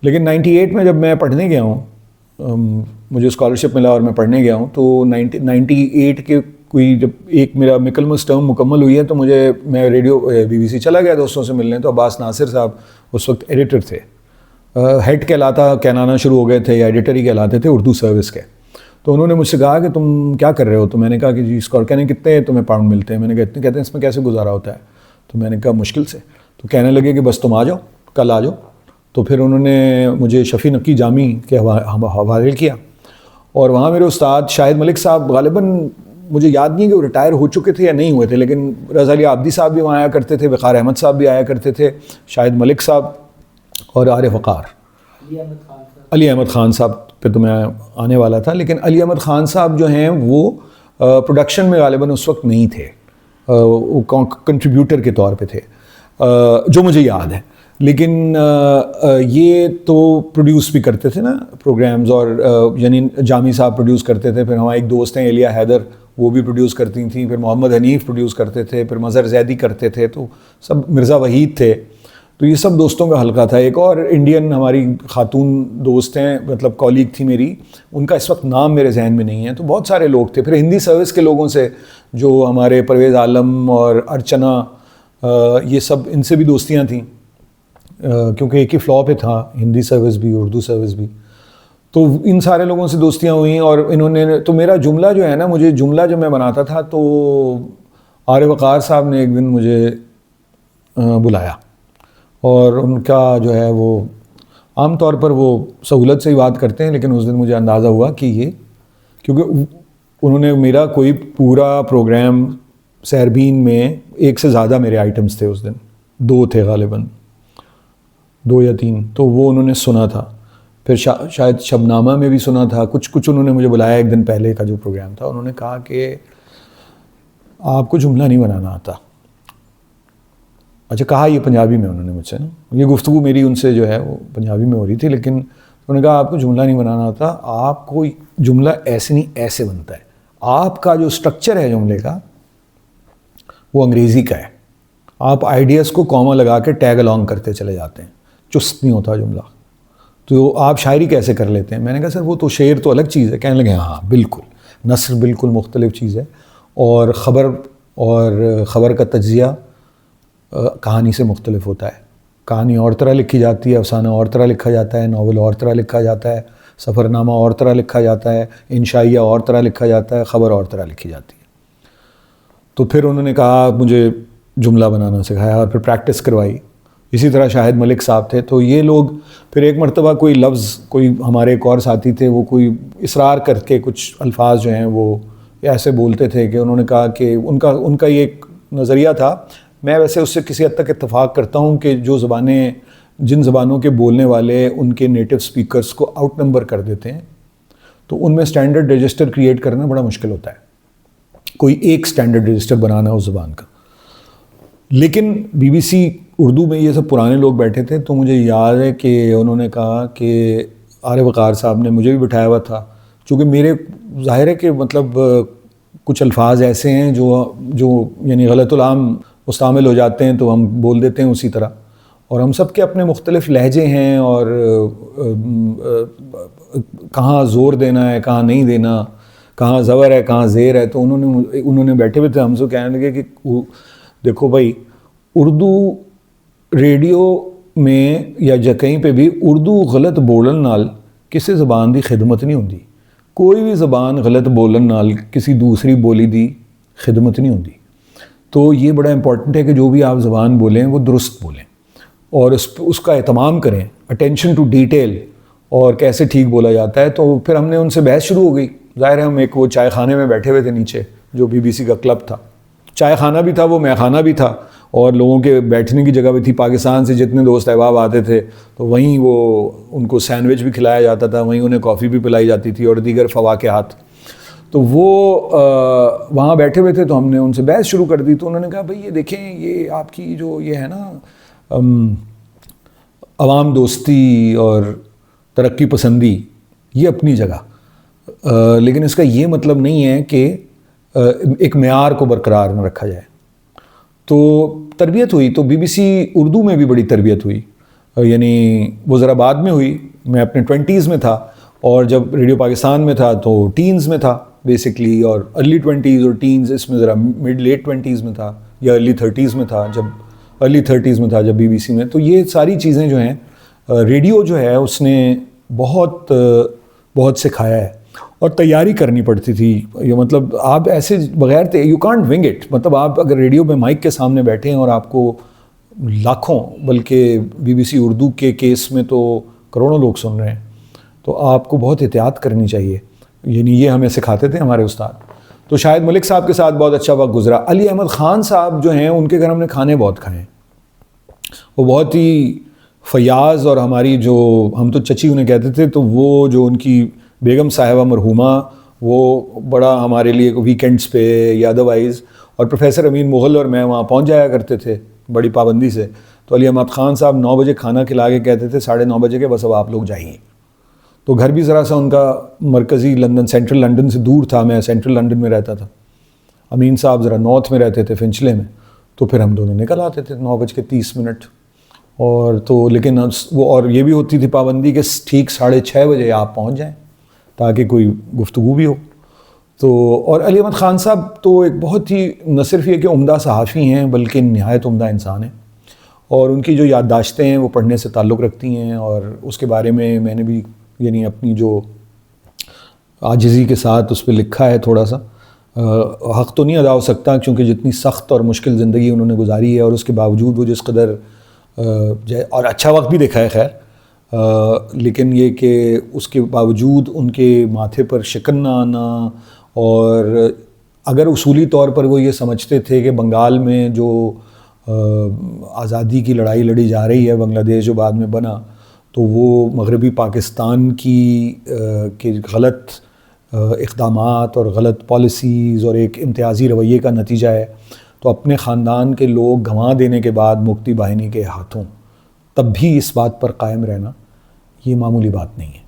لیکن 98 میں جب میں پڑھنے گیا ہوں, مجھے اسکالرشپ ملا اور میں پڑھنے گیا ہوں, تو 98 کے کوئی جب ایک میرا مکلمس ٹرم مکمل ہوئی ہے تو میں ریڈیو BBC چلا گیا دوستوں سے ملنے. تو عباس ناصر صاحب اس وقت ایڈیٹر تھے, ہیڈ کہلانا شروع ہو گئے تھے یا ایڈیٹر ہی کہلاتے تھے اردو سروس کے. تو انہوں نے مجھ سے کہا کہ تم کیا کر رہے ہو؟ تو میں نے کہا کہ جی کہنے کتنے تمہیں پاؤنڈ ملتے ہیں؟ میں نے کہا اتنے. کہتے ہیں اس میں کیسے گزارا ہوتا ہے؟ تو میں نے کہا مشکل سے. تو کہنے لگے کہ بس تم آ جاؤ, کل آ جاؤ. تو پھر انہوں نے مجھے شفیع نقی جامی کے حوالے کیا, اور وہاں میرے استاد شاہد ملک صاحب, غالباً مجھے یاد نہیں ہے کہ وہ ریٹائر ہو چکے تھے یا نہیں ہوئے تھے, لیکن رضا علی عابدی صاحب بھی وہاں آیا کرتے تھے, وقار احمد صاحب بھی آیا کرتے تھے, شاہد ملک صاحب اور عارف وقار. علی احمد خان صاحب پہ تو میں آنے والا تھا, لیکن علی احمد خان صاحب جو ہیں وہ پروڈکشن میں غالباً اس وقت نہیں تھے, وہ کنٹریبیوٹر کے طور پہ تھے جو مجھے یاد ہے. لیکن یہ تو پروڈیوس بھی کرتے تھے نا پروگرامز, اور یعنی جامی صاحب پروڈیوس کرتے تھے, پھر ہمارے ایک دوست ہیں ایلیا حیدر, وہ بھی پروڈیوس کرتی تھیں, پھر محمد حنیف پروڈیوس کرتے تھے, پھر مظہر زیدی کرتے تھے, تو سب مرزا وحید تھے. تو یہ سب دوستوں کا حلقہ تھا. ایک اور انڈین ہماری خاتون دوست ہیں, مطلب کولیگ تھی میری, ان کا اس وقت نام میرے ذہن میں نہیں ہے. تو بہت سارے لوگ تھے. پھر ہندی سروس کے لوگوں سے جو ہمارے پرویز عالم اور ارچنا, یہ سب, ان سے بھی دوستیاں تھیں, کیونکہ ایک ہی فلو پہ تھا ہندی سروس بھی اردو سروس بھی. تو ان سارے لوگوں سے دوستیاں ہوئیں, اور انہوں نے تو میرا جملہ جو ہے نا, مجھے جملہ جب میں بناتا تھا تو عارف وقار صاحب نے ایک دن مجھے بلایا, اور ان کا جو ہے وہ عام طور پر وہ سہولت سے ہی بات کرتے ہیں, لیکن اس دن مجھے اندازہ ہوا کہ یہ, کیونکہ انہوں نے میرا کوئی پورا پروگرام سیربین میں ایک سے زیادہ میرے آئٹمز تھے اس دن, 2 تھے غالباً, 2 یا 3, تو وہ انہوں نے سنا تھا. پھر شاید شبنامہ میں بھی سنا تھا, کچھ انہوں نے مجھے بلایا ایک دن پہلے کا جو پروگرام تھا. انہوں نے کہا کہ آپ کو جملہ نہیں بنانا آتا. اچھا, کہا یہ پنجابی میں انہوں نے مجھ سے نا, یہ گفتگو میری ان سے جو ہے وہ پنجابی میں ہو رہی تھی, لیکن انہوں نے کہا آپ کو جملہ نہیں بنانا آتا, آپ کو جملہ ایسے نہیں ایسے بنتا ہے. آپ کا جو سٹرکچر ہے جملے کا وہ انگریزی کا ہے. آپ آئیڈیاز کو کوما لگا کے ٹیگ الانگ کرتے چلے جاتے ہیں, چست نہیں ہوتا جملہ. تو آپ شاعری کیسے کر لیتے ہیں؟ میں نے کہا سر وہ تو شعر تو الگ چیز ہے. کہنے لگے ہاں بالکل, نثر بالکل مختلف چیز ہے, اور خبر کا تجزیہ کہانی سے مختلف ہوتا ہے. کہانی اور طرح لکھی جاتی ہے, افسانہ اور طرح لکھا جاتا ہے, ناول اور طرح لکھا جاتا ہے, سفر نامہ اور طرح لکھا جاتا ہے, انشائیہ اور طرح لکھا جاتا ہے, خبر اور طرح لکھی جاتی ہے. تو پھر انہوں نے کہا مجھے جملہ بنانا سکھایا, اور پھر پریکٹس کروائی. اسی طرح شاہد ملک صاحب تھے. تو یہ لوگ پھر ایک مرتبہ کوئی لفظ, کوئی ہمارے ایک اور ساتھی تھے, وہ کوئی اصرار کر کے کچھ الفاظ جو ہیں وہ ایسے بولتے تھے کہ انہوں نے کہا کہ ان کا یہ ایک نظریہ تھا. میں ویسے اس سے کسی حد تک اتفاق کرتا ہوں کہ جن زبانوں کے بولنے والے ان کے نیٹو سپیکرز کو آؤٹ نمبر کر دیتے ہیں, تو ان میں سٹینڈرڈ رجسٹر کریٹ کرنا بڑا مشکل ہوتا ہے, کوئی ایک سٹینڈرڈ رجسٹر بنانا اس زبان کا. لیکن BBC اردو میں یہ سب پرانے لوگ بیٹھے تھے, تو مجھے یاد ہے کہ انہوں نے کہا کہ عارف وقار صاحب نے مجھے بھی بٹھایا ہوا تھا, چونکہ میرے ظاہر ہے کہ مطلب کچھ الفاظ ایسے ہیں جو یعنی غلط العام مستعمل ہو جاتے ہیں, تو ہم بول دیتے ہیں اسی طرح, اور ہم سب کے اپنے مختلف لہجے ہیں, اور کہاں زور دینا ہے کہاں نہیں دینا, کہاں زبر ہے کہاں زیر ہے. تو انہوں نے بیٹھے ہوئے تھے, ہم سے کہنے لگے کہ دیکھو بھائی, اردو ریڈیو میں یا کہیں پہ بھی اردو غلط بولن نال کسی زبان دی خدمت نہیں ہوندی. کوئی بھی زبان غلط بولن نال کسی دوسری بولی دی خدمت نہیں ہوندی. تو یہ بڑا امپورٹنٹ ہے کہ جو بھی آپ زبان بولیں وہ درست بولیں, اور اس کا اہتمام کریں, اٹینشن ٹو ڈیٹیل, اور کیسے ٹھیک بولا جاتا ہے. تو پھر ہم نے ان سے بحث شروع ہو گئی. ظاہر ہے ہم ایک وہ چائے خانے میں بیٹھے ہوئے تھے نیچے, جو BBC کا کلب تھا, چائے خانہ بھی تھا, وہ مے خانہ بھی تھا, اور لوگوں کے بیٹھنے کی جگہ بھی تھی. پاکستان سے جتنے دوست احباب آتے تھے تو وہیں وہ ان کو سینڈوچ بھی کھلایا جاتا تھا, وہیں انہیں کافی بھی پلائی جاتی تھی, اور دیگر فواکہات. تو وہ وہاں بیٹھے ہوئے تھے, تو ہم نے ان سے بحث شروع کر دی. تو انہوں نے کہا بھئی یہ دیکھیں, یہ آپ کی جو یہ ہے نا عوام دوستی اور ترقی پسندی, یہ اپنی جگہ, لیکن اس کا یہ مطلب نہیں ہے کہ ایک معیار کو برقرار نہ رکھا جائے. تو تربیت ہوئی تو BBC اردو میں بھی بڑی تربیت ہوئی، یعنی وہ ذرا بعد میں ہوئی، میں اپنے 20s میں تھا، اور جب ریڈیو پاکستان میں تھا تو ٹینز میں تھا بیسکلی، اور ارلی 20s اور ٹینز، اس میں ذرا مڈ لیٹ 20s میں تھا یا ارلی 30s میں تھا، ارلی 30s میں تھا جب BBC میں. تو یہ ساری چیزیں جو ہیں ریڈیو جو ہے اس نے بہت بہت سکھایا ہے، اور تیاری کرنی پڑتی تھی. یہ مطلب آپ ایسے بغیر یو کانٹ ونگ اٹ، مطلب آپ اگر ریڈیو میں مائک کے سامنے بیٹھے ہیں اور آپ کو لاکھوں بلکہ BBC اردو کے کیس میں تو کروڑوں لوگ سن رہے ہیں، تو آپ کو بہت احتیاط کرنی چاہیے. یعنی یہ ہمیں سکھاتے تھے ہمارے استاد. تو شاہد ملک صاحب کے ساتھ بہت اچھا وقت گزرا. علی احمد خان صاحب جو ہیں ان کے گھر ہم نے کھانے بہت کھائے ہیں، وہ بہت ہی فیاض، اور ہماری جو ہم تو چچی انہیں کہتے تھے، تو وہ جو ان کی بیگم صاحبہ مرحومہ، وہ بڑا ہمارے لیے ویکینڈز پہ یا ادروائز، اور پروفیسر امین مغل اور میں وہاں پہنچ جایا کرتے تھے بڑی پابندی سے. تو علی احمد خان صاحب 9 بجے کھانا کھلا کے کہتے تھے 9:30 بجے کے بس اب آپ لوگ جائیے. تو گھر بھی ذرا سا ان کا مرکزی لندن، سینٹرل لندن سے دور تھا، میں سینٹرل لندن میں رہتا تھا، امین صاحب ذرا نارتھ میں رہتے تھے فنچلے میں. تو پھر ہم دونوں نکل آتے تھے 9:30. اور تو لیکن وہ اور یہ بھی ہوتی تھی پابندی کہ ٹھیک 6:30 بجے آپ پہنچ جائیں تاکہ کوئی گفتگو بھی ہو. تو اور علی احمد خان صاحب تو ایک بہت ہی نہ صرف یہ کہ عمدہ صحافی ہیں بلکہ نہایت عمدہ انسان ہیں، اور ان کی جو یادداشتیں ہیں وہ پڑھنے سے تعلق رکھتی ہیں. اور اس کے بارے میں نے بھی یعنی اپنی جو عاجزی کے ساتھ اس پہ لکھا ہے تھوڑا سا. حق تو نہیں ادا ہو سکتا کیونکہ جتنی سخت اور مشکل زندگی انہوں نے گزاری ہے، اور اس کے باوجود وہ جس قدر اور اچھا وقت بھی دیکھا ہے خیر، لیکن یہ کہ اس کے باوجود ان کے ماتھے پر شکن نہ آنا. اور اگر اصولی طور پر وہ یہ سمجھتے تھے کہ بنگال میں جو آزادی کی لڑائی لڑی جا رہی ہے، بنگلہ دیش جو بعد میں بنا، تو وہ مغربی پاکستان کی غلط اقدامات اور غلط پالیسیز اور ایک امتیازی رویے کا نتیجہ ہے، تو اپنے خاندان کے لوگ گنوا دینے کے بعد مفتی باہنی کے ہاتھوں تب بھی اس بات پر قائم رہنا یہ معمولی بات نہیں ہے.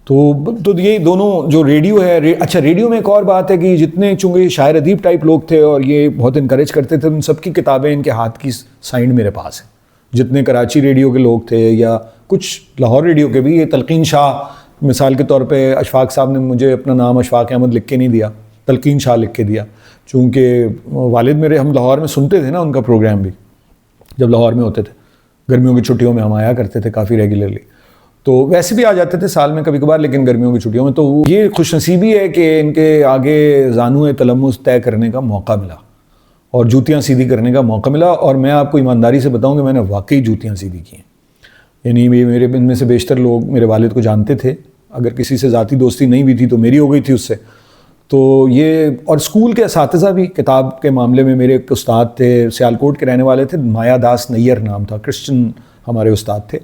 تو یہ دونوں جو ریڈیو ہے، اچھا ریڈیو میں ایک اور بات ہے کہ جتنے چونکہ شاعر ادیب ٹائپ لوگ تھے اور یہ بہت انکریج کرتے تھے، ان سب کی کتابیں ان کے ہاتھ کی سائنڈ میرے پاس ہیں. جتنے کراچی ریڈیو کے لوگ تھے یا کچھ لاہور ریڈیو کے بھی، یہ تلقین شاہ مثال کے طور پہ، اشفاق صاحب نے مجھے اپنا نام اشفاق احمد لکھ کے نہیں دیا، تلقین شاہ لکھ کے دیا، چونکہ والد میرے ہم لاہور میں سنتے تھے نا ان کا پروگرام بھی جب لاہور میں ہوتے تھے. گرمیوں کی چھٹیوں میں ہم آیا کرتے تھے کافی ریگولرلی، تو ویسے بھی آ جاتے تھے سال میں کبھی کبھار، لیکن گرمیوں کی چھٹیوں میں. تو یہ خوش نصیبی ہے کہ ان کے آگے زانو تلمس طے کرنے کا موقع ملا اور جوتیاں سیدھی کرنے کا موقع ملا. اور میں آپ کو ایمانداری سے بتاؤں کہ میں نے واقعی جوتیاں سیدھی کی ہیں. یعنی میرے ان میں سے بیشتر لوگ میرے والد کو جانتے تھے، اگر کسی سے ذاتی دوستی نہیں بھی تھی تو میری ہو گئی تھی اس سے. تو یہ اور اسکول کے اساتذہ بھی کتاب کے معاملے میں، میرے ایک استاد تھے سیالکوٹ کے رہنے والے تھے، مایا داس نیر نام تھا، کرسچن ہمارے استاد تھے،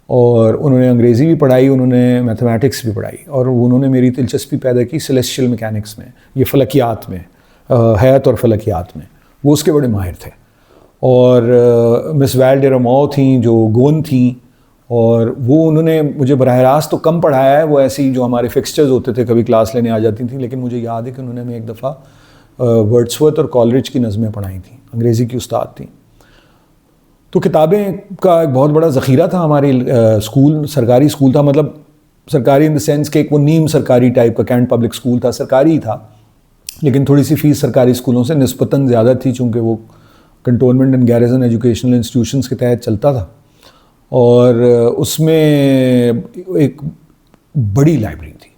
اور انہوں نے انگریزی بھی پڑھائی، انہوں نے میتھمیٹکس بھی پڑھائی، اور انہوں نے میری دلچسپی پیدا کی سیلیسٹیل میکینکس میں، یہ فلکیات میں، حیات اور فلکیات میں، وہ اس کے بڑے ماہر تھے. اور مس ویل ڈیرامو تھیں جو گون تھیں، اور وہ انہوں نے مجھے براہ راست تو کم پڑھایا ہے، وہ ایسی جو ہمارے فکسچرز ہوتے تھے کبھی کلاس لینے آ جاتی تھیں، لیکن مجھے یاد ہے کہ انہوں نے ہمیں ایک دفعہ ورڈسورتھ اور کالرج کی نظمیں پڑھائی تھیں، انگریزی کی استاد تھیں. تو کتابیں کا ایک بہت بڑا ذخیرہ تھا ہمارے اسکول، سرکاری اسکول تھا، مطلب سرکاری ان دا سینس کہ ایک وہ نیم سرکاری ٹائپ کا کینٹ پبلک اسکول تھا، سرکاری ہی تھا لیکن تھوڑی سی فیس سرکاری اسکولوں سے نسبتاً زیادہ تھی چونکہ وہ cantonment and Garrison educational institutions کے تحت چلتا تھا. اور اس میں ایک بڑی لائبریری تھی،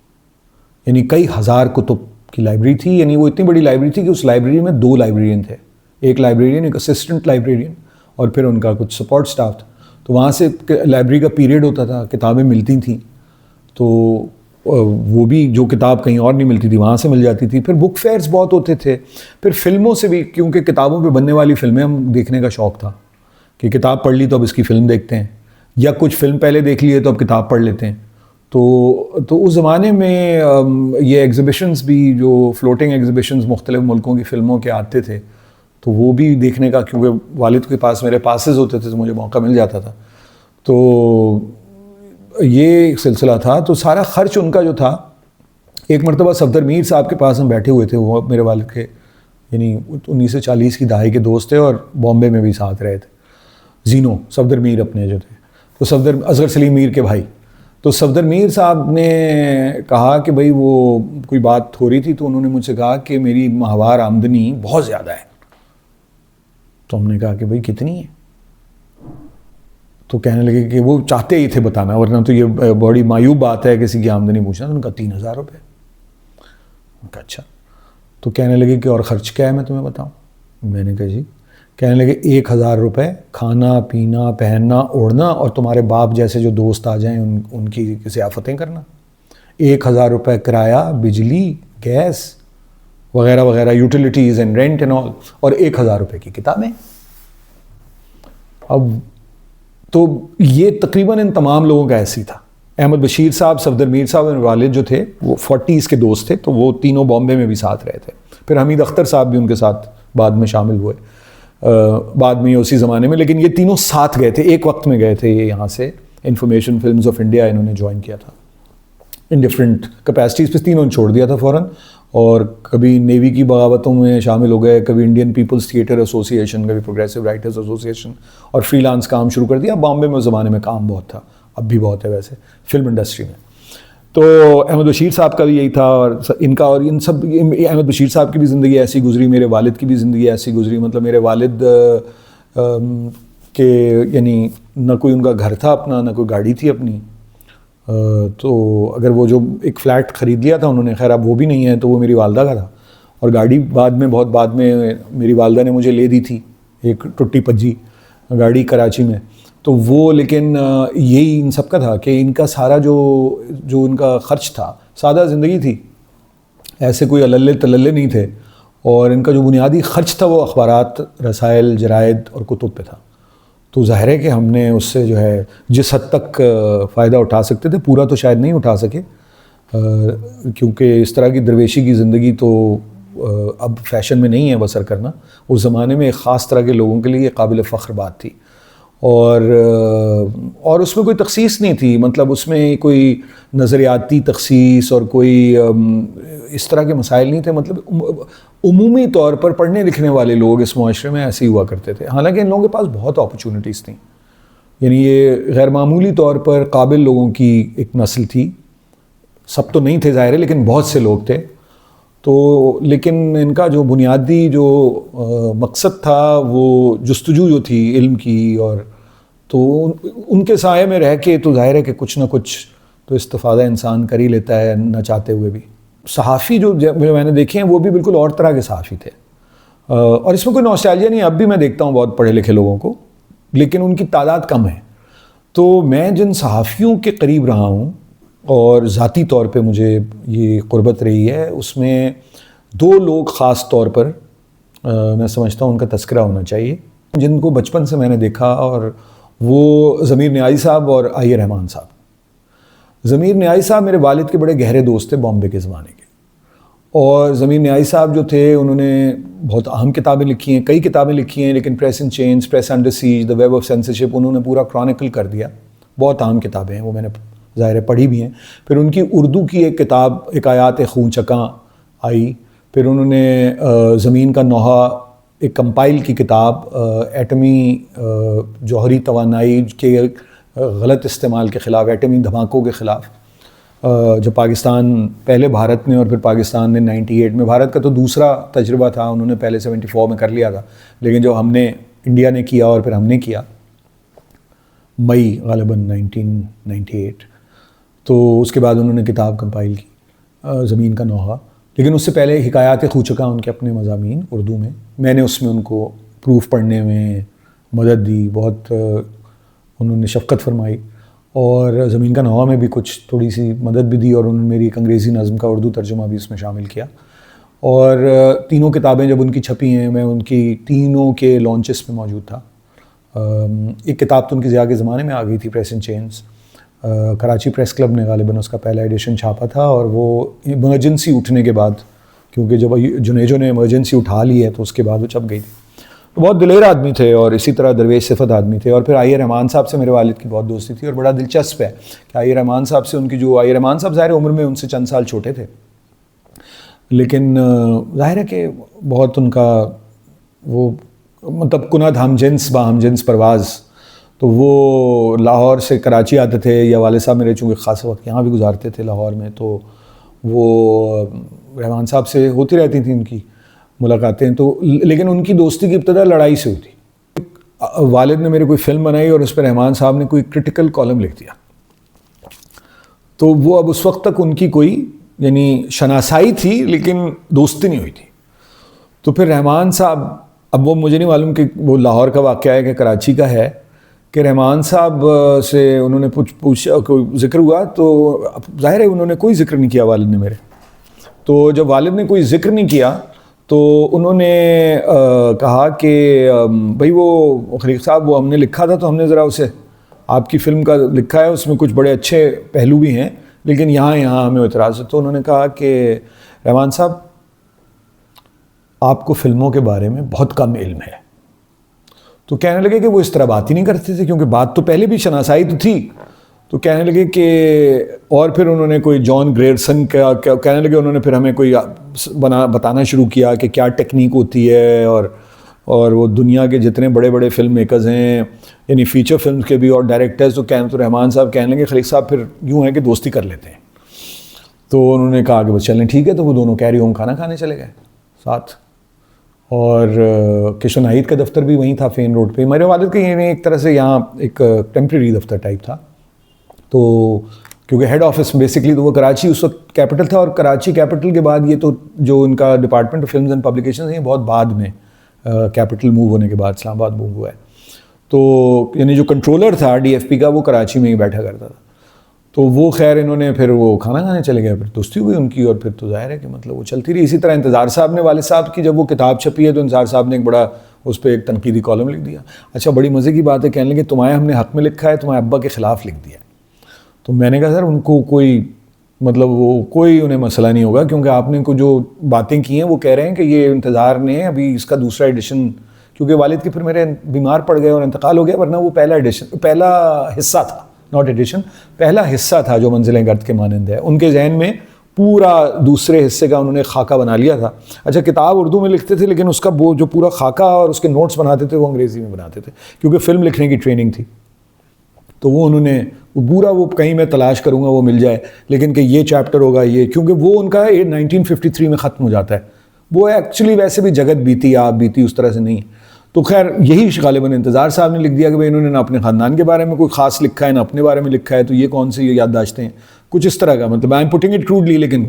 یعنی کئی ہزار کتب کی لائبریری تھی. یعنی وہ اتنی بڑی لائبریری تھی کہ اس لائبریری میں 2 لائبریرین تھے، ایک لائبریرین ایک اسسٹنٹ لائبریرین اور پھر ان کا کچھ سپورٹ سٹاف تھا. تو وہاں سے لائبریری کا پیریڈ ہوتا تھا، کتابیں ملتی تھیں، تو وہ بھی جو کتاب کہیں اور نہیں ملتی تھی وہاں سے مل جاتی تھی. پھر بک فیئرز بہت ہوتے تھے، پھر فلموں سے بھی، کیونکہ کتابوں پہ بننے والی فلمیں ہم دیکھنے کا شوق تھا کہ کتاب پڑھ لی تو اب اس کی فلم دیکھتے ہیں، یا کچھ فلم پہلے دیکھ لیے تو اب کتاب پڑھ لیتے ہیں. تو اس زمانے میں یہ ایگزیبیشنز بھی جو فلوٹنگ ایگزیبیشنز مختلف ملکوں کی فلموں کے آتے تھے، تو وہ بھی دیکھنے کا، کیونکہ والد کے پاس میرے پاسز ہوتے تھے تو مجھے موقع مل جاتا تھا. تو یہ ایک سلسلہ تھا. تو سارا خرچ ان کا جو تھا، ایک مرتبہ صفدر میر صاحب کے پاس ہم بیٹھے ہوئے تھے، وہ میرے والد کے یعنی 1940 کی دہائی کے دوست تھے اور بامبے میں بھی ساتھ رہے تھے. زینو صفدر میر اپنے جو تھے، تو صفدر اصغر سلیم میر کے بھائی. تو صفدر میر صاحب نے کہا کہ بھائی وہ کوئی بات ہو رہی تھی تو انہوں نے مجھ سے کہا کہ میری ماہوار آمدنی بہت زیادہ ہے. تو ہم نے کہا کہ بھائی کتنی ہے؟ تو کہنے لگے کہ وہ چاہتے ہی تھے بتانا، ورنہ تو یہ بڑی معیوب بات ہے کسی کی آمدنی پوچھنا. تو ان کا 3,000 روپے. کہا اچھا. تو کہنے لگے کہ اور خرچ کیا ہے میں تمہیں بتاؤں؟ میں نے کہا جی. کہنے لگے 1,000 روپے کھانا پینا پہننا اوڑھنا اور تمہارے باپ جیسے جو دوست آ جائیں ان کی ضیافتیں کرنا. 1,000 روپے کرایہ، بجلی، گیس وغیرہ وغیرہ، utilities and rent and all, اور 1,000 روپے کی کتابیں. اب تو یہ تقریباً ان تمام لوگوں کا ایسے ہی تھا. احمد بشیر صاحب، صفدر میر صاحب اور والد جو تھے وہ 40s کے دوست تھے، تو وہ تینوں بامبے میں بھی ساتھ رہے تھے. پھر حمید اختر صاحب بھی ان کے ساتھ بعد میں شامل ہوئے بعد میں اسی زمانے میں، لیکن یہ تینوں ساتھ گئے تھے، ایک وقت میں گئے تھے. یہ یہاں سے انفارمیشن فلمز آف انڈیا انہوں نے جوائن کیا تھا ان ڈفرینٹ کیپیسٹیز. پہ تینوں نے چھوڑ دیا تھا فوراً، اور کبھی نیوی کی بغاوتوں میں شامل ہو گئے، کبھی انڈین پیپلز تھیٹر ایسوسی ایشن، کبھی پروگریسو رائٹرز ایسوسی ایشن، اور فری لانس کام شروع کر دیا. بامبے میں اس زمانے میں کام بہت تھا، اب بھی بہت ہے ویسے فلم انڈسٹری میں. تو احمد بشیر صاحب کا بھی یہی تھا، اور ان کا، اور ان سب، احمد بشیر صاحب کی بھی زندگی ایسی گزری، میرے والد کی بھی زندگی ایسی گزری. مطلب میرے والد کے یعنی نہ کوئی ان کا گھر تھا اپنا، نہ کوئی گاڑی تھی اپنی. تو اگر وہ جو ایک فلیٹ خرید لیا تھا انہوں نے، خیر اب وہ بھی نہیں ہے، تو وہ میری والدہ کا تھا. اور گاڑی بہت بعد میں میری والدہ نے مجھے لے دی تھی، ایک ٹوٹی پجی گاڑی کراچی میں. تو وہ لیکن یہی ان سب کا تھا کہ ان کا سارا جو ان کا خرچ تھا، سادہ زندگی تھی، ایسے کوئی عللے تللے نہیں تھے. اور ان کا جو بنیادی خرچ تھا وہ اخبارات، رسائل، جرائد اور کتب پہ تھا. تو ظاہر ہے کہ ہم نے اس سے جو ہے جس حد تک فائدہ اٹھا سکتے تھے، پورا تو شاید نہیں اٹھا سکے، کیونکہ اس طرح کی درویشی کی زندگی تو اب فیشن میں نہیں ہے بسر کرنا. اس زمانے میں ایک خاص طرح کے لوگوں کے لیے قابل فخر بات تھی. اور اس میں کوئی تخصیص نہیں تھی، مطلب اس میں کوئی نظریاتی تخصیص اور کوئی اس طرح کے مسائل نہیں تھے. مطلب عمومی طور پر پڑھنے لکھنے والے لوگ اس معاشرے میں ایسے ہی ہوا کرتے تھے. حالانکہ ان لوگوں کے پاس بہت اپرچونٹیز تھیں، یعنی یہ غیر معمولی طور پر قابل لوگوں کی ایک نسل تھی. سب تو نہیں تھے ظاہر ہے، لیکن بہت سے لوگ تھے. تو لیکن ان کا جو بنیادی جو مقصد تھا وہ جستجو جو تھی علم کی، اور تو ان کے سائے میں رہ کے تو ظاہر ہے کہ کچھ نہ کچھ تو استفادہ انسان کر ہی لیتا ہے نہ چاہتے ہوئے بھی. صحافی جو میں نے دیکھے ہیں وہ بھی بالکل اور طرح کے صحافی تھے، اور اس میں کوئی نوسٹالجیا نہیں. اب بھی میں دیکھتا ہوں بہت پڑھے لکھے لوگوں کو، لیکن ان کی تعداد کم ہے. تو میں جن صحافیوں کے قریب رہا ہوں اور ذاتی طور پہ مجھے یہ قربت رہی ہے، اس میں 2 لوگ خاص طور پر میں سمجھتا ہوں ان کا تذکرہ ہونا چاہیے، جن کو بچپن سے میں نے دیکھا، اور وہ ضمیر نیازی صاحب اور آئی رحمان صاحب. ضمیر نیازی صاحب میرے والد کے بڑے گہرے دوست تھے بامبے کے زمانے کے. اور ضمیر نیازی صاحب جو تھے انہوں نے بہت اہم کتابیں لکھی ہیں، کئی کتابیں لکھی ہیں، لیکن press in change, press under siege, the web of censorship, انہوں نے پورا کرونیکل کر دیا. بہت اہم کتابیں ہیں وہ، میں نے ظاہر پڑھی بھی ہیں. پھر ان کی اردو کی ایک کتاب حکایات خون چکاں آئی. پھر انہوں نے زمین کا نوحہ، ایک کمپائل کی کتاب ایٹمی جوہری توانائی کے غلط استعمال کے خلاف، ایٹمی دھماکوں کے خلاف، جب پاکستان پہلے بھارت نے اور پھر پاکستان نے 98 میں، بھارت کا تو دوسرا تجربہ تھا، انہوں نے پہلے 74 میں کر لیا تھا، لیکن جو ہم نے انڈیا نے کیا اور پھر ہم نے کیا مئی غالباً 1998، تو اس کے بعد انہوں نے کتاب کمپائل کی زمین کا نوحہ. لیکن اس سے پہلے حکایات خون چکاں ان کے اپنے مضامین اردو میں نے اس میں ان کو پروف پڑھنے میں مدد دی، بہت انہوں نے شفقت فرمائی، اور زمین کا نوحہ میں بھی کچھ تھوڑی سی مدد بھی دی، اور انہوں نے میری ایک انگریزی نظم کا اردو ترجمہ بھی اس میں شامل کیا. اور تینوں کتابیں جب ان کی چھپی ہیں، میں ان کی تینوں کے لانچز پہ موجود تھا. ایک کتاب تو ان کی ضیاء کے زمانے میں آ گئی تھی، پریس ان چینز، کراچی پریس کلب نے غالباً اس کا پہلا ایڈیشن چھاپا تھا، اور وہ ایمرجنسی اٹھنے کے بعد، کیونکہ جب جنیجو نے ایمرجنسی اٹھا لی ہے تو اس کے بعد وہ چھپ گئی تھی. تو بہت دلیر آدمی تھے، اور اسی طرح درویش صفت آدمی تھے. اور پھر آئی رحمان صاحب سے میرے والد کی بہت دوستی تھی، اور بڑا دلچسپ ہے کہ آئی رحمان صاحب سے ان کی جو، آئی رحمان صاحب ظاہر عمر میں ان سے چند سال چھوٹے تھے، لیکن ظاہر ہے کہ بہت ان کا وہ مطلب کنت ہم جنس پرواز، تو وہ لاہور سے کراچی آتے تھے، یا والد صاحب میرے چونکہ خاص وقت یہاں بھی گزارتے تھے لاہور میں، تو وہ رحمان صاحب سے ہوتی رہتی تھیں ان کی ملاقاتیں. تو لیکن ان کی دوستی کی ابتدا لڑائی سے ہوئی تھی. والد نے میرے کوئی فلم بنائی اور اس پہ رحمان صاحب نے کوئی کرٹیکل کالم لکھ دیا، تو وہ اب اس وقت تک ان کی کوئی یعنی شناسائی تھی لیکن دوستی نہیں ہوئی تھی. تو پھر رحمان صاحب، اب وہ مجھے نہیں معلوم کہ وہ لاہور کا واقعہ ہے کہ کراچی کا ہے، کہ رحمان صاحب سے انہوں نے پوچھا، کوئی ذکر ہوا، تو ظاہر ہے انہوں نے کوئی ذکر نہیں کیا والد نے میرے. تو جب والد نے کوئی ذکر نہیں کیا تو انہوں نے کہا کہ بھائی وہ خلیق صاحب وہ ہم نے لکھا تھا، تو ہم نے ذرا اسے آپ کی فلم کا لکھا ہے، اس میں کچھ بڑے اچھے پہلو بھی ہیں لیکن یہاں ہمیں اعتراض ہے. تو انہوں نے کہا کہ رحمان صاحب آپ کو فلموں کے بارے میں بہت کم علم ہے. تو کہنے لگے کہ وہ اس طرح بات ہی نہیں کرتے تھے، کیونکہ بات تو پہلے بھی شناسائی تو تھی. تو کہنے لگے کہ اور پھر انہوں نے کوئی جان گریڈسن کا کہنے لگے، انہوں نے پھر ہمیں کوئی بتانا شروع کیا کہ کیا ٹیکنیک ہوتی ہے، اور وہ دنیا کے جتنے بڑے بڑے فلم میکرز ہیں یعنی فیچر فلم کے بھی اور ڈائریکٹرز، تو رحمان صاحب کہنے لگے خلیق صاحب پھر یوں ہے کہ دوستی کر لیتے ہیں. تو انہوں نے کہا کہ بس چلیں ٹھیک ہے. تو وہ دونوں کیری ہوم کھانا کھانے چلے گئے ساتھ، اور کشن حید کا دفتر بھی وہیں تھا فین روڈ پہ. میرے والد کا یعنی ایک طرح سے یہاں ایک ٹیمپریری دفتر ٹائپ تھا، تو کیونکہ ہیڈ آفس بیسکلی تو وہ کراچی اس وقت کیپٹل تھا، اور کراچی کیپٹل کے بعد یہ تو جو ان کا department of films and publications ہیں بہت بعد میں کیپٹل موو ہونے کے بعد اسلام آباد موو ہوا ہے. تو یعنی جو کنٹرولر تھا ڈی ایف پی کا وہ کراچی میں ہی بیٹھا کرتا تھا. تو وہ خیر انہوں نے پھر وہ کھانا کھانے چلے گئے، پھر دوستی ہوئی ان کی، اور پھر تو ظاہر ہے کہ مطلب وہ چلتی رہی. اسی طرح انتظار صاحب نے والد صاحب کی جب وہ کتاب چھپی ہے تو انتظار صاحب نے ایک بڑا اس پہ ایک تنقیدی کالم لکھ دیا. اچھا بڑی مزے کی بات ہے، کہنے لگے تمہارے ہم نے حق میں لکھا ہے، تمہارے ابا کے خلاف لکھ دیا. تو میں نے کہا سر ان کو کوئی مطلب وہ کوئی انہیں مسئلہ نہیں ہوگا، کیونکہ آپ نے کو جو باتیں کی ہیں وہ کہہ رہے ہیں کہ یہ انتظار نے ابھی اس کا دوسرا ایڈیشن، کیونکہ والد کے پھر میرے بیمار پڑ گئے اور انتقال ہو گیا، ورنہ وہ پہلا حصہ تھا، ناٹ ایڈیشن، پہلا حصہ تھا جو منزلیں گرد کے مانند ہے. ان کے ذہن میں پورا دوسرے حصے کا انہوں نے خاکہ بنا لیا تھا. اچھا کتاب اردو میں لکھتے تھے لیکن اس کا وہ جو پورا خاکہ اور اس کے نوٹس بناتے تھے وہ انگریزی میں بناتے تھے، کیونکہ فلم لکھنے کی ٹریننگ تھی. تو وہ انہوں نے وہ پورا وہ کہیں میں تلاش کروں گا وہ مل جائے، لیکن کہ یہ چیپٹر ہوگا یہ، کیونکہ وہ ان کا 1953 میں ختم ہو جاتا ہے. وہ ایکچولی ویسے بھی جگت بیتی آپ بیتی اس طرح سے نہیں. تو خیر یہی غالباً انتظار صاحب نے لکھ دیا کہ بھائی انہوں نے نہ اپنے خاندان کے بارے میں کوئی خاص لکھا ہے نہ اپنے بارے میں لکھا ہے، تو یہ کون سی یادداشتیں ہیں، کچھ اس طرح کا. مطلب I am putting it crudely. لیکن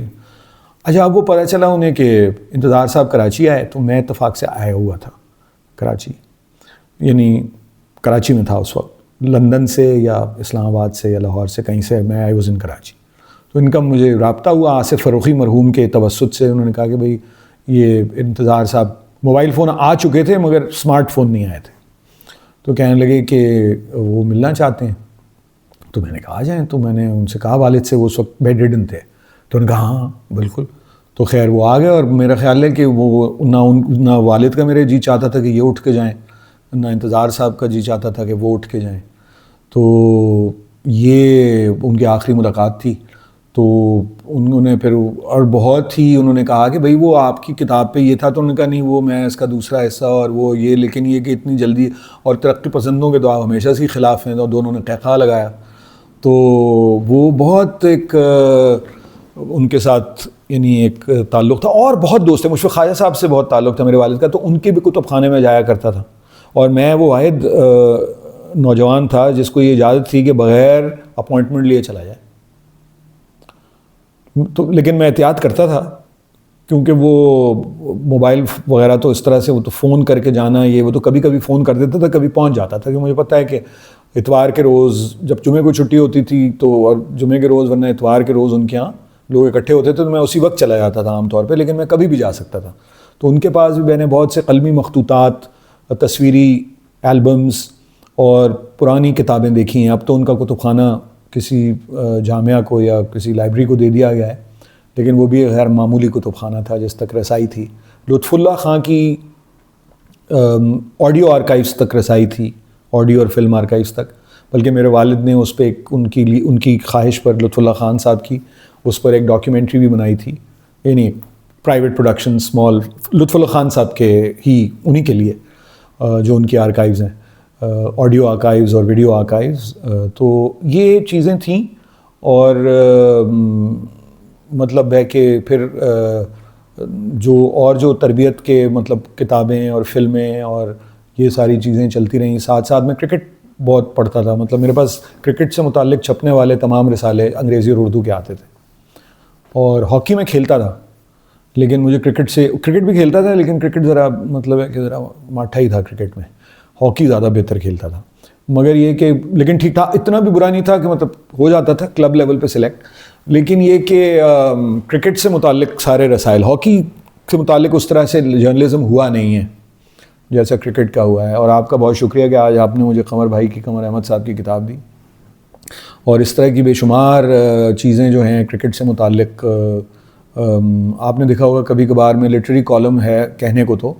اچھا اب وہ پتہ چلا انہیں کہ انتظار صاحب کراچی آئے، تو میں اتفاق سے آیا ہوا تھا کراچی، یعنی کراچی میں تھا اس وقت، لندن سے یا اسلام آباد سے یا لاہور سے کہیں سے میں آئی واز ان کراچی. تو ان کا مجھے رابطہ ہوا آصف فروخی مرحوم کے توسط سے. انہوں نے کہا کہ بھئی یہ انتظار صاحب، موبائل فون آ چکے تھے مگر اسمارٹ فون نہیں آئے تھے، تو کہنے لگے کہ وہ ملنا چاہتے ہیں. تو میں نے کہا آ جائیں. تو میں نے ان سے کہا والد سے، وہ اس وقت بیڈ ریڈن تھے، تو انہوں نے کہا ہاں بالکل. تو خیر وہ آ گئے، اور میرا خیال ہے کہ وہ نہ والد کا میرے جی چاہتا تھا کہ یہ اٹھ کے جائیں، نہ انتظار صاحب کا جی چاہتا تھا کہ وہ اٹھ کے جائیں. تو یہ ان کی آخری ملاقات تھی. تو انہوں نے پھر اور بہت ہی انہوں نے کہا کہ بھئی وہ آپ کی کتاب پہ یہ تھا، تو انہوں نے کہا نہیں وہ میں اس کا دوسرا حصہ اور وہ یہ، لیکن یہ کہ اتنی جلدی، اور ترقی پسندوں کے تو آپ ہمیشہ سے خلاف ہیں. تو دونوں نے قہقہہ لگایا. تو وہ بہت ایک ان کے ساتھ یعنی ایک تعلق تھا، اور بہت دوست ہیں. مشفق خواجہ صاحب سے بہت تعلق تھا میرے والد کا، تو ان کے بھی کتب خانے میں جایا کرتا تھا. اور میں وہ واحد نوجوان تھا جس کو یہ اجازت تھی کہ بغیر اپوائنٹمنٹ لیے چلا جائے. تو لیکن میں احتیاط کرتا تھا، کیونکہ وہ موبائل وغیرہ تو اس طرح سے، وہ تو فون کر کے جانا یہ، وہ تو کبھی کبھی فون کر دیتا تھا، کبھی پہنچ جاتا تھا. کہ مجھے پتہ ہے کہ اتوار کے روز جب جمعے کو چھٹی ہوتی تھی تو، اور جمعے کے روز ورنہ اتوار کے روز ان کے ہاں لوگ اکٹھے ہوتے تھے، تو میں اسی وقت چلا جاتا تھا عام طور پہ، لیکن میں کبھی بھی جا سکتا تھا. تو ان کے پاس بھی میں نے بہت سے قلمی مخطوطات، تصویری البمز اور پرانی کتابیں دیکھی ہیں. اب تو ان کا کتب خانہ کسی جامعہ کو یا کسی لائبریری کو دے دیا گیا ہے، لیکن وہ بھی غیر معمولی کتب خانہ تھا جس تک رسائی تھی. لطف اللہ خان کی آڈیو آرکائیوز تک رسائی تھی، آڈیو اور فلم آرکائیوز تک. بلکہ میرے والد نے اس پہ ایک ان کی خواہش پر، لطف اللہ خان صاحب کی، اس پر ایک ڈاکیومنٹری بھی بنائی تھی. یعنی پرائیویٹ پروڈکشن اسمال لطف اللہ خان صاحب کے ہی انہی کے لیے جو ان کی آرکائیوز ہیں، آڈیو آرکائیوز اور ویڈیو آرکائیوز. تو یہ چیزیں تھیں. اور مطلب ہے کہ پھر جو تربیت کے مطلب کتابیں اور فلمیں اور یہ ساری چیزیں چلتی رہیں. ساتھ ساتھ میں کرکٹ بہت پڑھتا تھا. مطلب میرے پاس کرکٹ سے متعلق چھپنے والے تمام رسالے انگریزی اور اردو کے آتے تھے. اور ہاکی میں کھیلتا تھا، لیکن مجھے کرکٹ بھی کھیلتا تھا، لیکن کرکٹ ذرا مطلب ہے کہ ذرا ماٹھا ہی تھا کرکٹ میں. ہاکی زیادہ بہتر کھیلتا تھا. مگر یہ کہ لیکن ٹھیک ٹھاک، اتنا بھی برا نہیں تھا کہ مطلب ہو جاتا تھا کلب لیول پہ سلیکٹ. لیکن یہ کہ کرکٹ سے متعلق سارے رسائل، ہاکی سے متعلق اس طرح سے جرنلزم ہوا نہیں ہے جیسا کرکٹ کا ہوا ہے. اور آپ کا بہت شکریہ کہ آج آپ نے مجھے قمر بھائی کی، قمر احمد صاحب کی کتاب دی. اور اس طرح کی بے شمار چیزیں جو ہیں کرکٹ سے متعلق، آپ نے دیکھا ہوگا کبھی کبھار میں لٹریری کالم ہے کہنے کو تو،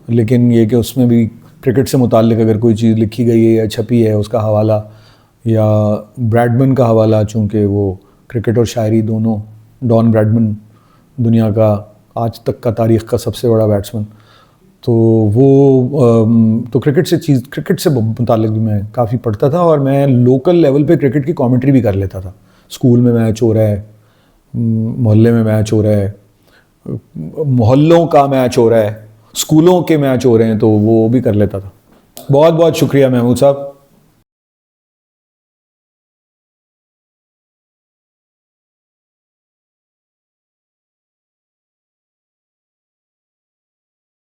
لیکن یہ کہ اس میں بھی کرکٹ سے متعلق اگر کوئی چیز لکھی گئی ہے یا چھپی ہے اس کا حوالہ، یا بریڈمن کا حوالہ، چونکہ وہ کرکٹ اور شاعری دونوں، ڈان بریڈمن دنیا کا آج تک کا تاریخ کا سب سے بڑا بیٹسمن، تو وہ تو کرکٹ سے متعلق بھی میں کافی پڑھتا تھا. اور میں لوکل لیول پہ کرکٹ کی کامنٹری بھی کر لیتا تھا. اسکول میں میچ ہو رہا ہے، محلے میں میچ ہو رہا ہے، محلوں کا میچ ہو رہا ہے، اسکولوں کے میچ ہو رہے ہیں، تو وہ بھی کر لیتا تھا. بہت بہت شکریہ محمود صاحب.